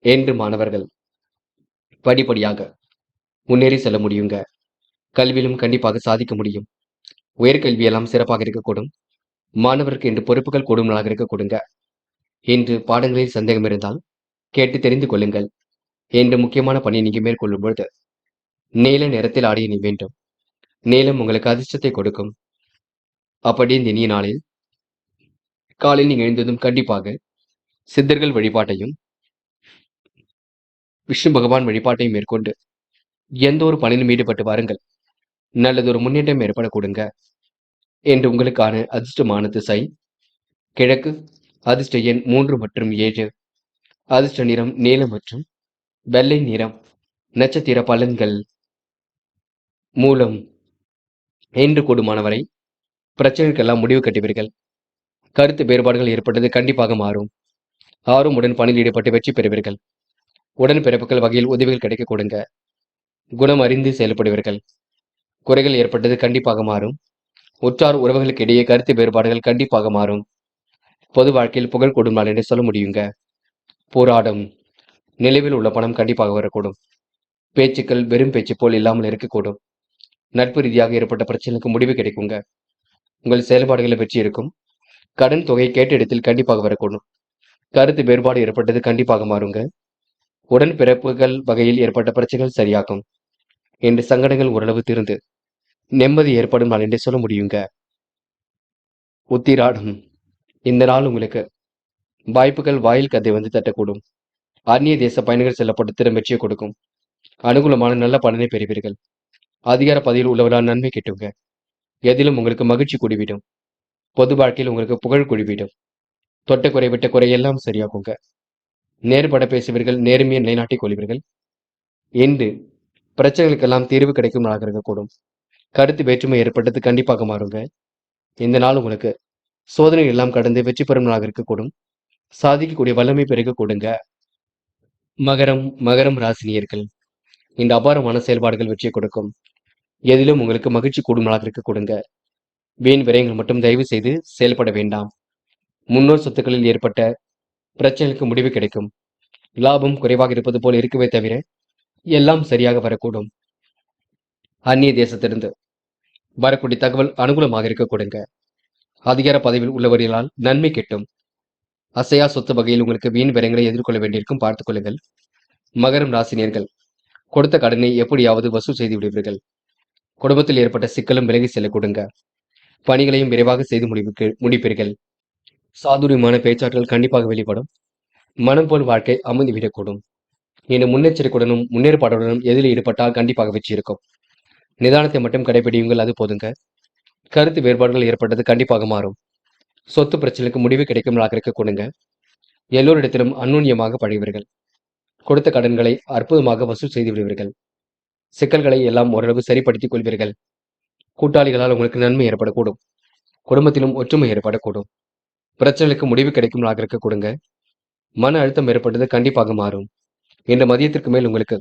என்று மாணவர்கள் படிப்படியாக முன்னேறி செல்ல முடியுங்க. கல்வியிலும் கண்டிப்பாக சாதிக்க முடியும். உயர்கல்வியெல்லாம் சிறப்பாக இருக்கக்கூடும். மாணவருக்கு இன்று பொறுப்புகள் கூடும் நாளாக இருக்க கொடுங்க. இன்று பாடங்களில் சந்தேகம் இருந்தால் கேட்டு தெரிந்து கொள்ளுங்கள். என்று முக்கியமான பணியை நீங்க மேற்கொள்ளும் பொழுது நீல நிறத்தில் ஆடைய நீ வேண்டும். நீலம் உங்களுக்கு அதிர்ஷ்டத்தை கொடுக்கும். அப்படி இந்த இனிய நாளில் காலையில் நீங்க எழுந்ததும் கண்டிப்பாக சித்தர்கள் வழிபாட்டையும் விஷ்ணு பகவான் வழிபாட்டையும் மேற்கொண்டு எந்த ஒரு பணியிலும் ஈடுபட்டு வாருங்கள். நல்லதொரு முன்னேற்றம் ஏற்பட கொடுங்க. என்று உங்களுக்கான அதிர்ஷ்டமான திசை கிழக்கு. அதிர்ஷ்ட எண் 3 மற்றும் 7. அதிர்ஷ்ட நிறம் நீலம் மற்றும் வெள்ளை நிறம். நட்சத்திர பலன்கள். மூலம். என்று கூடுமானவரை பிரச்சனைக்கெல்லாம் முடிவு கட்டுவீர்கள். கருத்து வேறுபாடுகள் ஏற்பட்டது கண்டிப்பாக மாறும். ஆர்வமுடன் பணியில் ஈடுபட்டு வெற்றி பெறுவீர்கள். உடன்பிறப்புகள் வகையில் உதவிகள் கிடைக்க கொடுங்க. குணம் அறிந்து செயல்படுவீர்கள். குறைகள் ஏற்பட்டது கண்டிப்பாக மாறும். உற்றார் உறவுகளுக்கு இடையே கருத்து வேறுபாடுகள் கண்டிப்பாக மாறும். பொது வாழ்க்கையில் புகழ் கூடும் நாள் என்று சொல்ல முடியுங்க. போராடும். நிலவில் உள்ள பணம் கண்டிப்பாக வரக்கூடும். பேச்சுக்கள் வெறும் பேச்சு போல் இல்லாமல் இருக்கக்கூடும். நட்பு ரீதியாக ஏற்பட்ட பிரச்சனைக்கு முடிவு கிடைக்குங்க. உங்கள் செயல்பாடுகளை வெற்றி இருக்கும். கடன் தொகை கேட்ட இடத்தில் கண்டிப்பாக வரக்கூடும். கருத்து வேறுபாடு ஏற்பட்டது கண்டிப்பாக மாறுங்க. உடன்பிறப்புகள் வகையில் ஏற்பட்ட பிரச்சனைகள் சரியாகும். என்று சங்கடங்கள் ஓரளவு தீர்ந்து நிம்மதி ஏற்படும் நாள் என்றே சொல்ல முடியுங்க. உத்திராடம். இந்த நாள் உங்களுக்கு வாய்ப்புகள் வாயில் கதை வந்து தட்டக்கூடும். அந்நிய தேச பயணிகள் செல்லப்பட்டு திறம் வெற்றியை கொடுக்கும். அனுகூலமான நல்ல பலனை பெறுவீர்கள். அதிகார பதவியில் உள்ளவரால் நன்மை கிட்டுங்க. எதிலும் உங்களுக்கு மகிழ்ச்சி கூடிவிடும். பொது வாழ்க்கையில் உங்களுக்கு புகழ் கூடிவிடும். தொட்ட குறை விட்ட குறை எல்லாம் சரியாகுங்க. நேர்பட பேசுவீர்கள், நேர்மையை நிலைநாட்டிக் கொள்வீர்கள். என்று பிரச்சனைகளுக்கெல்லாம் தீர்வு கிடைக்கும் நாளாக இருக்கக்கூடும். கருத்து வேற்றுமை ஏற்பட்டது கண்டிப்பாக மாறுங்க. இந்த நாள் உங்களுக்கு சோதனை எல்லாம் கடந்து வெற்றி பெறும் நாளாக இருக்கக்கூடும். சாதிக்கக்கூடிய வல்லமை பெருக கொடுங்க. மகரம் ராசினியர்கள். இந்த அபாரமான செயல்பாடுகள் வெற்றியை கொடுக்கும். எதிலும் உங்களுக்கு மகிழ்ச்சி கூடும் நாளாக இருக்க கொடுங்க. வீண் விரயங்கள் மட்டும் தயவு செய்து செயல்பட வேண்டாம். முன்னோர் சொத்துக்களில் ஏற்பட்ட பிரச்சனைகளுக்கு முடிவு கிடைக்கும். லாபம் குறைவாக இருப்பது போல் இருக்கவே தவிர எல்லாம் சரியாக வரக்கூடும். அந்நிய தேசத்திலிருந்து வரக்கூடிய தகவல் அனுகூலமாக இருக்க கொடுங்க. அதிகார பதவியில் உள்ளவர்களால் நன்மை கிட்டும். அசையா சொத்து வகையில் உங்களுக்கு வீண் விரயங்களை எதிர்கொள்ள வேண்டியிருக்கும், பார்த்துக் கொள்ளுங்கள். மகரம் ராசினியர்கள். கொடுத்த கடனை எப்படியாவது வசூல் செய்து விடுவீர்கள். குடும்பத்தில் ஏற்பட்ட சிக்கலும் விலகி செல்ல கொடுங்க. பணிகளையும் விரைவாக செய்து முடிப்பீர்கள். சாதுரியமான பேச்சாற்றல் கண்டிப்பாக வெளிப்படும். மனம் போல் வாழ்க்கை அமைந்துவிடக்கூடும். இன்று முன்னெச்சரிக்கையுடனும் முன்னேற்பாடுடனும் எதில் ஈடுபட்டால் கண்டிப்பாக வெற்றி இருக்கும். நிதானத்தை மட்டும் கடைபிடியுங்கள், அது போதுங்க. கருத்து வேறுபாடுகள் ஏற்பட்டது கண்டிப்பாக மாறும். சொத்து பிரச்சனைக்கு முடிவு கிடைக்கும் நாளாக இருக்க கொடுங்க. எல்லோரிடத்திலும் அந்நுண்ணியமாக பழகுவீர்கள். கொடுத்த கடன்களை அற்புதமாக வசூல் செய்து விடுவீர்கள். சிக்கல்களை எல்லாம் ஓரளவு சரிப்படுத்திக் கொள்வீர்கள். கூட்டாளிகளால் உங்களுக்கு நன்மை ஏற்படக்கூடும். குடும்பத்திலும் ஒற்றுமை ஏற்படக்கூடும். பிரச்சனைகளுக்கு முடிவு கிடைக்கும் நாளாக இருக்க கொடுங்க. மன அழுத்தம் ஏற்பட்டது கண்டிப்பாக மாறும். இந்த மதியத்திற்கு மேல் உங்களுக்கு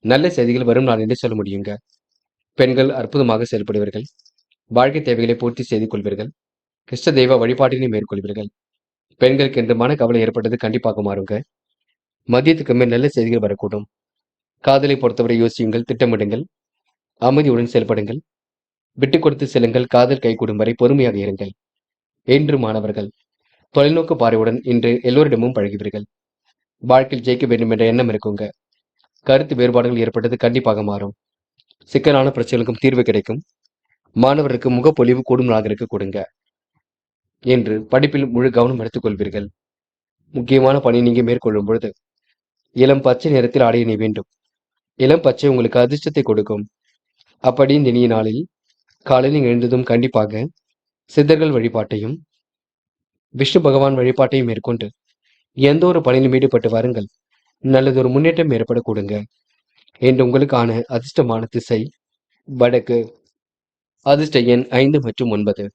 நல்ல செய்திகள் வரும் நாள் என்று சொல்ல முடியுங்க. பெண்கள் அற்புதமாக செயல்படுவீர்கள். வாழ்க்கை தேவைகளை பூர்த்தி செய்து கொள்வீர்கள். கிருஷ்ண தெய்வ வழிபாட்டினை மேற்கொள்வீர்கள். பெண்களுக்கு என்று மன கவலை ஏற்பட்டது கண்டிப்பாக மாறுங்க. மதியத்துக்கு மேல் நல்ல செய்திகள் வரக்கூடும். காதலை பொறுத்தவரை யோசியுங்கள், திட்டமிடுங்கள், அமைதியுடன் செயல்படுங்கள். விட்டுக் கொடுத்து செல்லுங்கள். காதல் கைகூடும் வரை பொறுமையாக இருங்கள். என்று மாணவர்கள் தொலைநோக்கு பார்வையுடன் இன்று எல்லோரிடமும் பழகுவீர்கள். வாழ்க்கையில் ஜெயிக்க வேண்டும் என்ற எண்ணம் இருக்குங்க. கருத்து வேறுபாடுகள் ஏற்பட்டது கண்டிப்பாக மாறும். சிக்கலான பிரச்சனைகளுக்கும் தீர்வு கிடைக்கும். மாணவருக்கு முகப்பொலிவு கூடும் நாளாக இருக்க கொடுங்க. என்று படிப்பில் முழு கவனம் எடுத்துக் கொள்வீர்கள். முக்கியமான பணி நீங்க மேற்கொள்ளும் பொழுது இளம் பச்சை நிறத்தில் ஆடை அணிய வேண்டும். இளம் பச்சை உங்களுக்கு அதிர்ஷ்டத்தை கொடுக்கும். அப்படி இந்த இனிய நாளில் காலையில் எழுந்ததும் கண்டிப்பாக சித்தர்கள் வழிபாட்டையும் விஷ்ணு பகவான் வழிபாட்டையும் மேற்கொண்டு எந்த ஒரு பணியிலும் ஈடுபட்டு வாருங்கள். நல்லதொரு முன்னேற்றம் ஏற்பட கொடுங்க. என்று உங்களுக்கான அதிர்ஷ்டமான திசை வடக்கு. அதிர்ஷ்ட எண் 5 மற்றும் 9.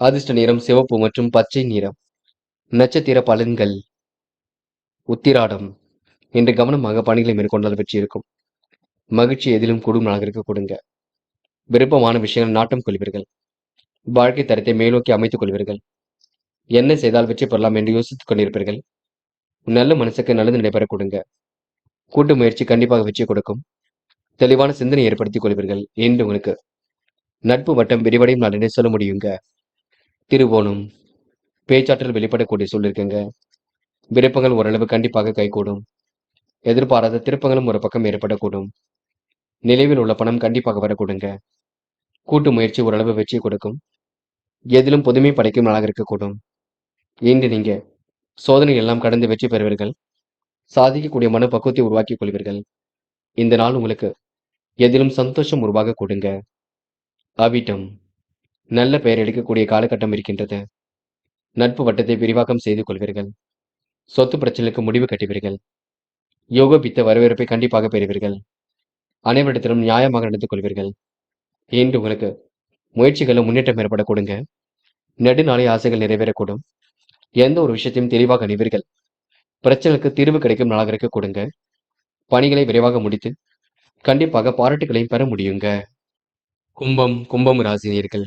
அதிர்ஷ்ட நிறம் சிவப்பு மற்றும் பச்சை நிறம். நட்சத்திர பலன்கள். உத்திராடம். இன்று கவனமாக பணிகளை மேற்கொண்டால் வெற்றி இருக்கும். மகிழ்ச்சி எதிலும் கூடும் நாளாக இருக்க கொடுங்க. விருப்பமான விஷயங்கள் நாட்டம் கொள்வீர்கள். வாழ்க்கை தரத்தை மேலோக்கி அமைத்துக் கொள்வீர்கள். என்ன செய்தால் வெற்றி பெறலாம் என்று யோசித்துக் கொண்டிருப்பீர்கள். நல்ல மனசுக்கு நல்லது நடைபெற கொடுங்க. கூட்டு முயற்சி கண்டிப்பாக வெற்றி கொடுக்கும். தெளிவான சிந்தனை ஏற்படுத்திக் கொள்வீர்கள். என்று உங்களுக்கு நட்பு வட்டம் விரிவடையும் நாள் என்று சொல்ல முடியுங்க. திருவோணம். பேச்சாற்றல் வெளிப்படக்கூடிய சொல்லிருக்குங்க. விருப்பங்கள் ஓரளவு கண்டிப்பாக கைகூடும். எதிர்பாராத திருப்பங்களும் ஒரு பக்கம் ஏற்படக்கூடும். நிலைவில் உள்ள பணம் கண்டிப்பாக வரக்கூடுங்க. கூட்டு முயற்சி ஓரளவு வெற்றி கொடுக்கும். எதிலும் புதுமை படைக்கும் நாளாக இருக்கக்கூடும். இன்று நீங்க சோதனை எல்லாம் கடந்து வெற்றி பெறுவீர்கள். சாதிக்கக்கூடிய மன பக்குவத்தை உருவாக்கிக் கொள்வீர்கள். இந்த நாள் உங்களுக்கு எதிலும் சந்தோஷம் உருவாக கொடுங்க. அவிட்டம். நல்ல பெயர் எடுக்கக்கூடிய காலகட்டம் இருக்கின்றது. நட்பு வட்டத்தை விரிவாக்கம் செய்து கொள்வீர்கள். சொத்து பிரச்சனைக்கு முடிவு கட்டுவீர்கள். யோகபித்த வரவேற்பை கண்டிப்பாக பெறுவீர்கள். அனைவரிடத்திலும் நியாயமாக நடந்து கொள்வீர்கள். இன்று உங்களுக்கு முயற்சிகளும் முன்னேற்றம் ஏற்பட கொடுங்க. நெடுநாளை ஆசைகள் நிறைவேறக்கூடும். எந்த ஒரு விஷயத்தையும் தெளிவாக அணிவீர்கள். பிரச்சனைக்கு தீர்வு கிடைக்கும் நாளாக இருக்க கொடுங்க. பணிகளை விரைவாக முடித்து கண்டிப்பாக பாராட்டுகளையும் பெற முடியுங்க. கும்பம் ராசினியர்கள்.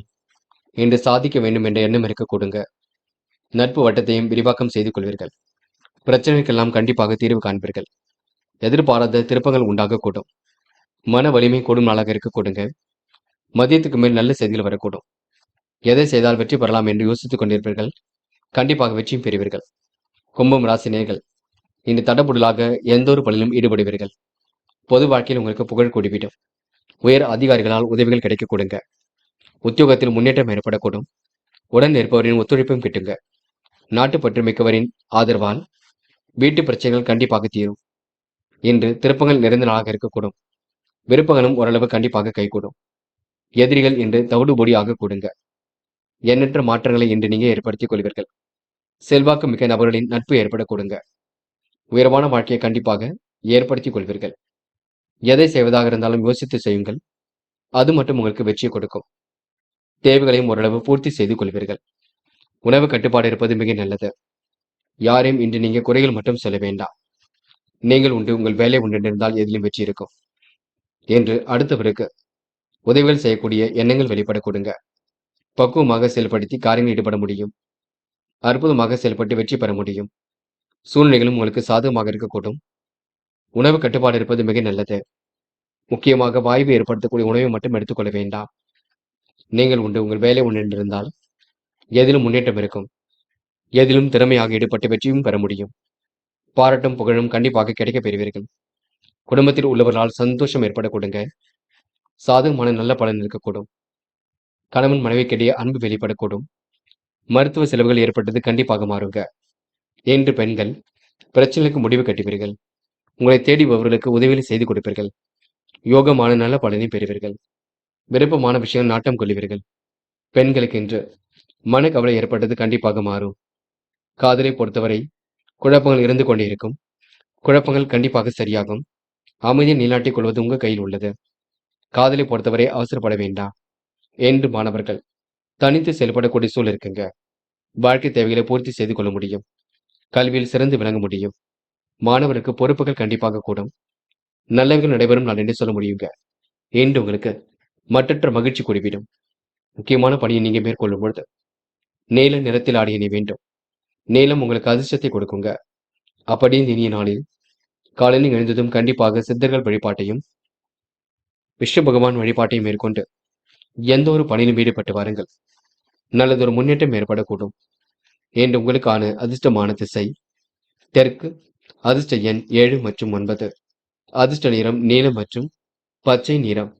இன்று சாதிக்க வேண்டும் என்ற எண்ணம் இருக்க கொடுங்க. நட்பு வட்டத்தையும் விரிவாக்கம் செய்து கொள்வீர்கள். பிரச்சனைக்கெல்லாம் கண்டிப்பாக தீர்வு காண்பீர்கள். எதிர்பாராத திருப்பங்கள் உண்டாகக்கூடும். மன வலிமை கூடும் நாளாக இருக்க கொடுங்க. மதியத்துக்கு மேல் நல்ல செய்திகள் வரக்கூடும். எதை செய்தால் வெற்றி பெறலாம் என்று யோசித்துக் கொண்டிருப்பீர்கள். கண்டிப்பாக வெற்றியும் பெறுவீர்கள். கும்பம் ராசினியர்கள். இன்று தடபுடலாக எந்த ஒரு பணியிலும் ஈடுபடுவீர்கள். பொது வாழ்க்கையில் உங்களுக்கு புகழ் கூடிவிடும். உயர் அதிகாரிகளால் உதவிகள் கிடைக்க கொடுங்க. உத்தியோகத்தில் முன்னேற்றம் ஏற்படக்கூடும். உடன் இருப்பவரின் ஒத்துழைப்பும் கிட்டுங்க. நாட்டுப்பற்று மிக்கவரின் ஆதரவால் வீட்டு பிரச்சனைகள் கண்டிப்பாக தீரும். இன்று திருப்பங்கள் நிறைந்த நாளாக இருக்கக்கூடும். விருப்பங்களும் ஓரளவு கண்டிப்பாக கைகூடும். எதிரிகள் இன்று தவிடுபொடி ஆக கூடுங்க. எண்ணற்ற மாற்றங்களை இன்று நீங்க ஏற்படுத்திக் கொள்வீர்கள். செல்வாக்கு மிக்க நபர்களின் நட்பு ஏற்பட கொடுங்க. உயர்வான வாழ்க்கையை கண்டிப்பாக ஏற்படுத்திக் கொள்வீர்கள். எதை செய்வதாக இருந்தாலும் யோசித்து செய்யுங்கள். அது மட்டும் உங்களுக்கு வெற்றியை கொடுக்கும். தேவைகளையும் ஓரளவு பூர்த்தி செய்து கொள்வீர்கள். உணவு கட்டுப்பாடு இருப்பது மிக நல்லது. யாரையும் இன்று நீங்க குறைகள் மட்டும் சொல்ல வேண்டாம். நீங்கள் உண்டு, உங்கள் வேலை உண்டு இருந்தால் எதிலும் வெற்றி இருக்கும். என்று அடுத்தவருக்கு உதவிகள் செய்யக்கூடிய எண்ணங்கள் வெளிப்பட கொடுங்க. பக்குவமாக செயல்படுத்தி காரியங்கள் ஈடுபட முடியும். அற்புதமாக செயல்பட்டு வெற்றி பெற முடியும். சூழ்நிலைகளும் உங்களுக்கு சாதகமாக இருக்கக்கூடும். உணவு கட்டுப்பாடு இருப்பது மிக நல்லது. முக்கியமாக வாய்வு ஏற்படுத்தக்கூடிய உணவை மட்டும் எடுத்துக்கொள்ள வேண்டாம். நீங்கள் உண்டு, உங்கள் வேலை உண்டு என்றிருந்தால் எதிலும் முன்னேற்றம் இருக்கும். எதிலும் திறமையாக ஈடுபட்டு வெற்றியும் பெற முடியும். பாராட்டும் புகழும் கண்டிப்பாக கிடைக்கப் பெறுவீர்கள். குடும்பத்தில் உள்ளவர்களால் சந்தோஷம் ஏற்பட கொடுங்க. சாதகமான நல்ல பலன் இருக்கக்கூடும். கணவன் மனைவிக்கிடையே அன்பு வெளிப்படக்கூடும். மருத்துவ செலவுகள் ஏற்பட்டது கண்டிப்பாக மாறுங்க. என்று பெண்கள் பிரச்சனைக்கு முடிவு கட்டுவீர்கள். உங்களை தேடி வருவர்களுக்கு உதவிகளை செய்து கொடுப்பீர்கள். யோகமான நல்ல பலனை பெறுவீர்கள். விருப்பமான விஷயம் நாட்டம் கொள்ளுவீர்கள். பெண்களுக்கு இன்று மனக்கவலை ஏற்பட்டது கண்டிப்பாக மாறும். காதலை பொறுத்தவரை குழப்பங்கள் இருந்து கொண்டே இருக்கும். குழப்பங்கள் கண்டிப்பாக சரியாகும். அமைதியை நிலைநாட்டிக் கொள்வது உங்க கையில் உள்ளது. காதலை பொறுத்தவரை அவசரப்பட வேண்டாம். என்று மாணவர்கள் தனித்து செயல்படக்கூடிய சூழல் இருக்குங்க. வாழ்க்கை தேவைகளை பூர்த்தி செய்து கொள்ள முடியும். கல்வியில் சிறந்து விளங்க முடியும். மாணவருக்கு பொறுப்புகள் கண்டிப்பாக கூடும். நல்லவைகள் நடைபெறும் நான் என்று சொல்ல முடியுங்க. என்று உங்களுக்கு மற்றற்ற மகிழ்ச்சி கூடிவிடும். முக்கியமான பணியை நீங்க மேற்கொள்ளும் பொழுது நீல நிறத்தில் ஆடிய நீ வேண்டும். நீலம் உங்களுக்கு அதிர்ஷ்டத்தை கொடுக்குங்க. அப்படியே இனிய நாளில் காலையில் எழுந்ததும் கண்டிப்பாக சித்தர்கள் வழிபாட்டையும் விஷ்ணு பகவான் வழிபாட்டையும் மேற்கொண்டு எந்த ஒரு பணியிலும் ஈடுபட்டு வாருங்கள். நல்லதொரு முன்னேற்றம் ஏற்படக்கூடும். என்று உங்களுக்கான அதிர்ஷ்டமான திசை தெற்கு. அதிர்ஷ்ட எண் 7 மற்றும் 9. அதிர்ஷ்ட நிறம் நீலம் மற்றும் பச்சை நிறம்.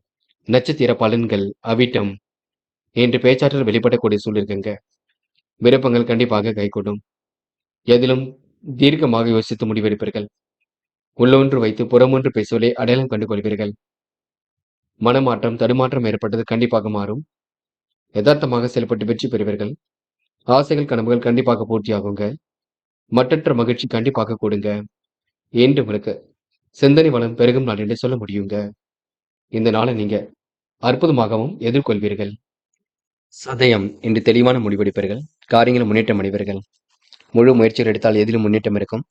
நட்சத்திர பலன்கள் அவிட்டம். என்று பேச்சாற்றல் வெளிப்படக்கூடிய சூழ்நிலைங்க. விருப்பங்கள் கண்டிப்பாக கைகூடும். எதிலும் தீர்க்கமாக யோசித்து முடிவெடுப்பீர்கள். உள்ளொன்று வைத்து புறமொன்று பேசுவதை அடையாளம் கண்டு கொள்வீர்கள். மனமாற்றம் தடுமாற்றம் ஏற்பட்டது கண்டிப்பாக மாறும். யதார்த்தமாக செயல்பட்டு வெற்றி பெறுவீர்கள். ஆசைகள் கனவுகள் கண்டிப்பாக பூர்த்தியாகுங்க. மற்றற்ற மகிழ்ச்சி கண்டிப்பாக கூடுங்க. என்று உங்களுக்கு சிந்தனை வளம் பெருகும் நாள் என்று சொல்ல முடியுங்க. இந்த நாளை நீங்க அற்புதமாகவும் எதிர்கொள்வீர்கள். சதயம் என்று தெளிவான முடிவெடுப்பீர்கள். காரியங்கள் முன்னேற்றம் அடைவீர்கள். முழு முயற்சிகள் எடுத்தால் எதிலும் முன்னேற்றம் இருக்கும்.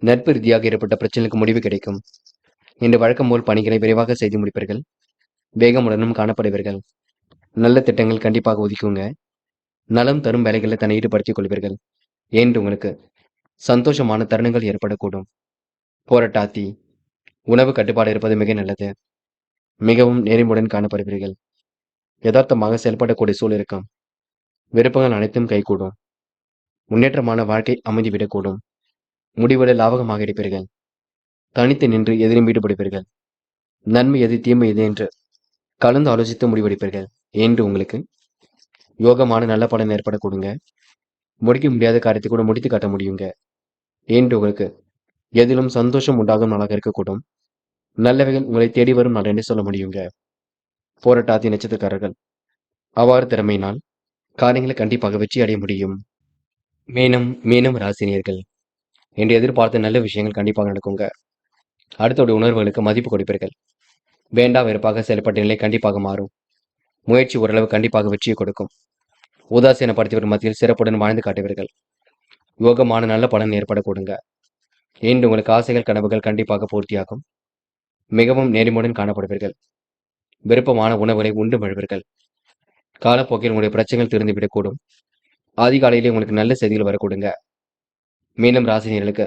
நட்பு ரீதியாக ஏற்பட்ட பிரச்சனைக்கு முடிவு கிடைக்கும். இன்று வழக்கம் போல் பணிகளை விரைவாக செய்து முடிப்பீர்கள். வேகமுடனும் காணப்படுவீர்கள். நல்ல திட்டங்கள் கண்டிப்பாக ஒதுக்குங்க. நலம் தரும் வேலைகளை தன்னை ஈடுபடுத்திக் கொள்வீர்கள். என்று உங்களுக்கு சந்தோஷமான தருணங்கள் ஏற்படக்கூடும். போராட்டாத்தி உணவு கட்டுப்பாடு இருப்பது மிக நல்லது. மிகவும் நேர்மையுடன் காணப்படுவீர்கள். யதார்த்தமாக செயல்படக்கூடிய சூழல் இருக்கும். விருப்பங்கள் அனைத்தும் கைகூடும். முன்னேற்றமான வாழ்க்கை அமைந்துவிடக்கூடும். முடிவுகளை லாபகமாக எடுப்பீர்கள். தனித்து நின்று எதிரும் ஈடுபடுவீர்கள். நன்மை எது தீமை எது என்று கலந்து ஆலோசித்து முடிவெடுப்பீர்கள். என்று உங்களுக்கு யோகமான நல்ல பலன் ஏற்படக்கூடுங்க. முடிக்க முடியாத காரியத்தை கூட முடித்து காட்ட முடியுங்க. என்று உங்களுக்கு எதிலும் சந்தோஷம் உண்டாகும் நாளாக இருக்கக்கூடும். நல்லவைகள் உங்களை தேடி வரும் நாள் என்று சொல்ல முடியுங்க. போராட்டாத்தி நட்சத்திரக்காரர்கள் அவ்வாறு திறமையினால் காரியங்களை கண்டிப்பாக வெற்றி அடைய முடியும். மீனம் ராசினியர்கள் என்று எதிர்பார்த்த நல்ல விஷயங்கள் கண்டிப்பாக நடக்குங்க. அடுத்தோடைய உணர்வுகளுக்கு மதிப்பு கொடுப்பீர்கள். வேண்டா வெறுப்பாக செயல்பட்ட நிலை கண்டிப்பாக மாறும். முயற்சி ஓரளவு கண்டிப்பாக வெற்றியை கொடுக்கும். உதாசீனப்படுத்தியவர் மத்தியில் சிறப்புடன் வாழ்ந்து காட்டுவீர்கள். யோகமான நல்ல பலன் ஏற்படக்கூடுங்க. இன்று உங்களுக்கு ஆசைகள் கனவுகள் கண்டிப்பாக பூர்த்தியாகும். மிகவும் நேர்மையுடன் காணப்படுவீர்கள். விருப்பமான உணவுகளை உண்டு மழுவீர்கள். காலப்போக்கில் உங்களுடைய பிரச்சனைகள் தீர்ந்துவிடக்கூடும். அதிகாலையிலே உங்களுக்கு நல்ல செய்திகள் வரக்கூடுங்க. மீனம் ராசினியர்களுக்கு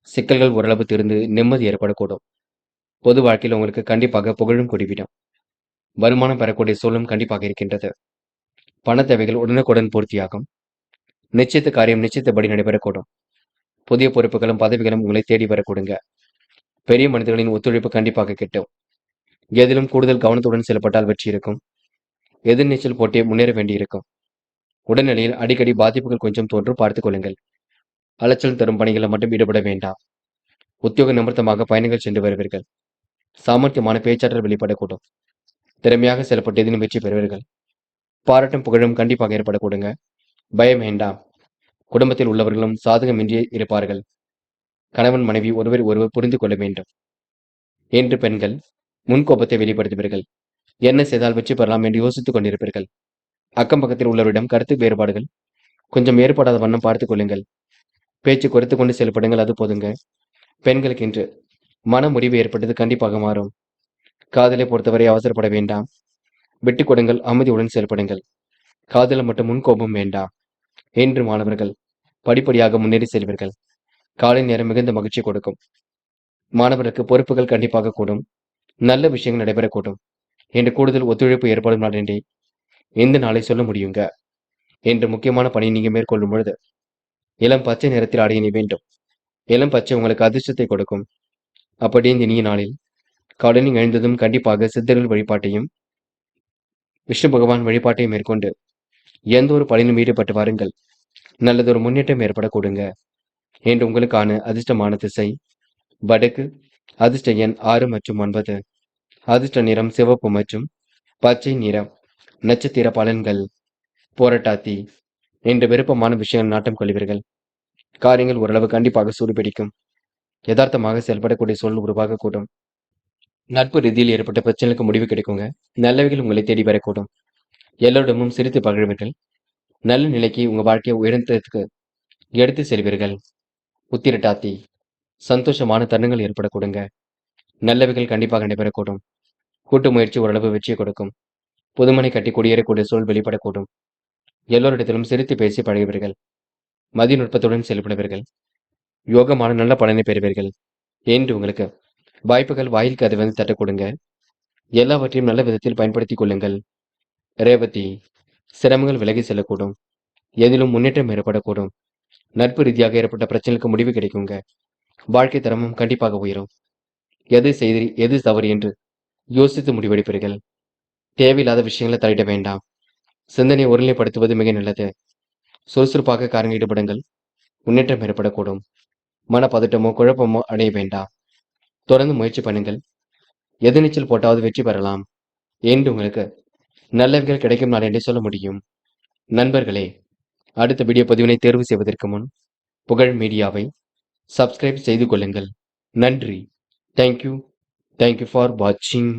சிக்கல்கள் ஓரளவு தீர்ந்து நிம்மதி ஏற்படக்கூடும். பொது வாழ்க்கையில் உங்களுக்கு கண்டிப்பாக புகழும் கூடிவிடும். வருமானம் பெறக்கூடிய சூழலும் கண்டிப்பாக இருக்கின்றது. பண தேவைகள் உடனுக்குடன் பூர்த்தியாகும். நிச்சயித்த காரியம் நிச்சயித்தபடி நடைபெறக்கூடும். புதிய பொறுப்புகளும் பதவிகளும் உங்களை தேடி வரக்கூடுங்க. பெரிய மனிதர்களின் ஒத்துழைப்பு கண்டிப்பாக கிட்டும். எதிலும் கூடுதல் கவனத்துடன் செயல்பட்டால் வெற்றி இருக்கும். எதிர்நீச்சல் போட்டியை முன்னேற வேண்டியிருக்கும். உடல்நிலையில் அடிக்கடி பாதிப்புகள் கொஞ்சம் தோன்றும், பார்த்துக் கொள்ளுங்கள். அலைச்சல் தரும் பணிகளை மட்டும் ஈடுபட வேண்டாம். உத்தியோக நிமித்தமாக பயணங்கள் சென்று வருவீர்கள். சாமர்த்தியமான பேச்சாற்றல் வெளிப்படக்கூடும். திறமையாக செயல்பட்டு எதிலும் வெற்றி பெறுவீர்கள். பாராட்டும் புகழும் கண்டிப்பாக ஏற்படக்கூடுங்க. பயம் வேண்டாம். குடும்பத்தில் உள்ளவர்களும் சாதகமின்றி இருப்பார்கள். கணவன் மனைவி ஒருவர் புரிந்து கொள்ள வேண்டும். என்று பெண்கள் முன்கோபத்தை வெளிப்படுத்துவீர்கள். என்ன செய்தால் வெற்றி பெறலாம் என்று யோசித்துக் கொண்டிருப்பீர்கள். அக்கம் பக்கத்தில் உள்ளவரிடம் கருத்து வேறுபாடுகள் கொஞ்சம் ஏற்படாத வண்ணம் பார்த்துக் கொள்ளுங்கள். பேச்சு குறைத்து கொண்டு செயல்படுங்கள், அது போதுங்க. பெண்களுக்கு இன்று மன முடிவு ஏற்பட்டது கண்டிப்பாக மாறும். காதலை பொறுத்தவரை அவசரப்பட வேண்டாம். விட்டுக் கொடுங்கள், அமைதியுடன் செயல்படுங்கள். காதல மட்டும் முன்கோபம் வேண்டாம். என்று மாணவர்கள் படிப்படியாக முன்னேறி செல்வீர்கள். காலை நேரம் மிகுந்த மகிழ்ச்சி கொடுக்கும். மாணவருக்கு பொறுப்புகள் கண்டிப்பாக கூடும். நல்ல விஷயங்கள் நடைபெறக்கூடும். என்று கூடுதல் ஒத்துழைப்பு ஏற்படும் நாள் என்றே இந்த நாளை சொல்ல முடியுங்க. என்று முக்கியமான பணியை நீங்க மேற்கொள்ளும் பொழுது இளம் பச்சை நிறத்தில் ஆடையினை வேண்டும். இளம் பச்சை உங்களுக்கு அதிர்ஷ்டத்தை கொடுக்கும். அப்படி இந்த இனிய நாளில் காலையில் எழுந்ததும் கண்டிப்பாக சித்தர்கள் வழிபாட்டையும் விஷ்ணு பகவான் வழிபாட்டையும் மேற்கொண்டு எந்த ஒரு பணியிலும் ஈடுபட்டு வாருங்கள். நல்லதொரு முன்னேற்றம் ஏற்படக்கூடுங்க. என்று உங்களுக்கான அதிர்ஷ்டமான திசை வடக்கு. அதிர்ஷ்ட எண் 6 மற்றும் 9. அதிர்ஷ்ட நிறம் சிவப்பு மற்றும் பச்சை நிறம். நட்சத்திர பலன்கள். போராட்டாத்தி. என்று விருப்பமான விஷயங்கள் நாட்டம் கொள்வீர்கள். காரியங்கள் ஓரளவு கண்டிப்பாக சூடுபிடிக்கும். யதார்த்தமாக செயல்படக்கூடிய சூழல் உருவாகக்கூடும். நட்பு ரீதியில் ஏற்பட்ட பிரச்சனைகளுக்கு முடிவு கிடைக்குங்க. நல்லவைகள் உங்களை தேடி வரக்கூடும். எல்லோரிடமும் சிரித்து பகிழ்வீர்கள். நல்ல நிலைக்கு உங்க வாழ்க்கையை உயர்ந்ததுக்கு எடுத்து செல்வீர்கள். உத்திரட்டாத்தி. சந்தோஷமான தருணங்கள் ஏற்படக்கூடுங்க. நல்லவைகள் கண்டிப்பாக நடைபெறக்கூடும். கூட்டு முயற்சி ஓரளவு வெற்றியை கொடுக்கும். புதுமனை கட்டி குடியேறக்கூடிய சூழல் வெளிப்படக்கூடும். எல்லோரிடத்திலும் சிரித்து பேசி பழகுவீர்கள். மதிநுட்பத்துடன் செயல்படுவீர்கள். யோகமான நல்ல பலனை பெறுவீர்கள். என்று உங்களுக்கு வாய்ப்புகள் வாயில் கதை வந்து தட்ட கொடுங்க. எல்லாவற்றையும் நல்ல விதத்தில் பயன்படுத்திக் கொள்ளுங்கள். ரேவதி. சிரமங்கள் விலகி செல்லக்கூடும். எதிலும் முன்னேற்றம் ஏற்படக்கூடும். நட்பு ரீதியாக ஏற்பட்ட பிரச்சனைக்கு முடிவு கிடைக்குங்க. வாழ்க்கை தரமும் கண்டிப்பாக உயரும். எது தவறு என்று யோசித்து முடிவெடுப்பீர்கள். தேவையில்லாத விஷயங்களை தலையிட வேண்டாம். சிந்தனை ஒருநிலைப்படுத்துவது மிக நல்லது. சுறுசுறுப்பாக காரியங்கள் ஈடுபடுங்கள். முன்னேற்றம் ஏற்படக்கூடும். மனப்பதட்டமோ குழப்பமோ அடைய வேண்டாம். தொடர்ந்து முயற்சி பண்ணுங்கள். எதிர்நீச்சல் போட்டாவது வெற்றி பெறலாம். என்று உங்களுக்கு நல்லவைகள் கிடைக்கும் நாள் என்றே சொல்ல முடியும். நண்பர்களே, அடுத்த வீடியோ பதிவினை தேர்வு செய்வதற்கு முன் புகழ் மீடியாவை சப்ஸ்கிரைப் செய்து கொள்ளுங்கள். நன்றி. தேங்க்யூ ஃபார் வாட்சிங்.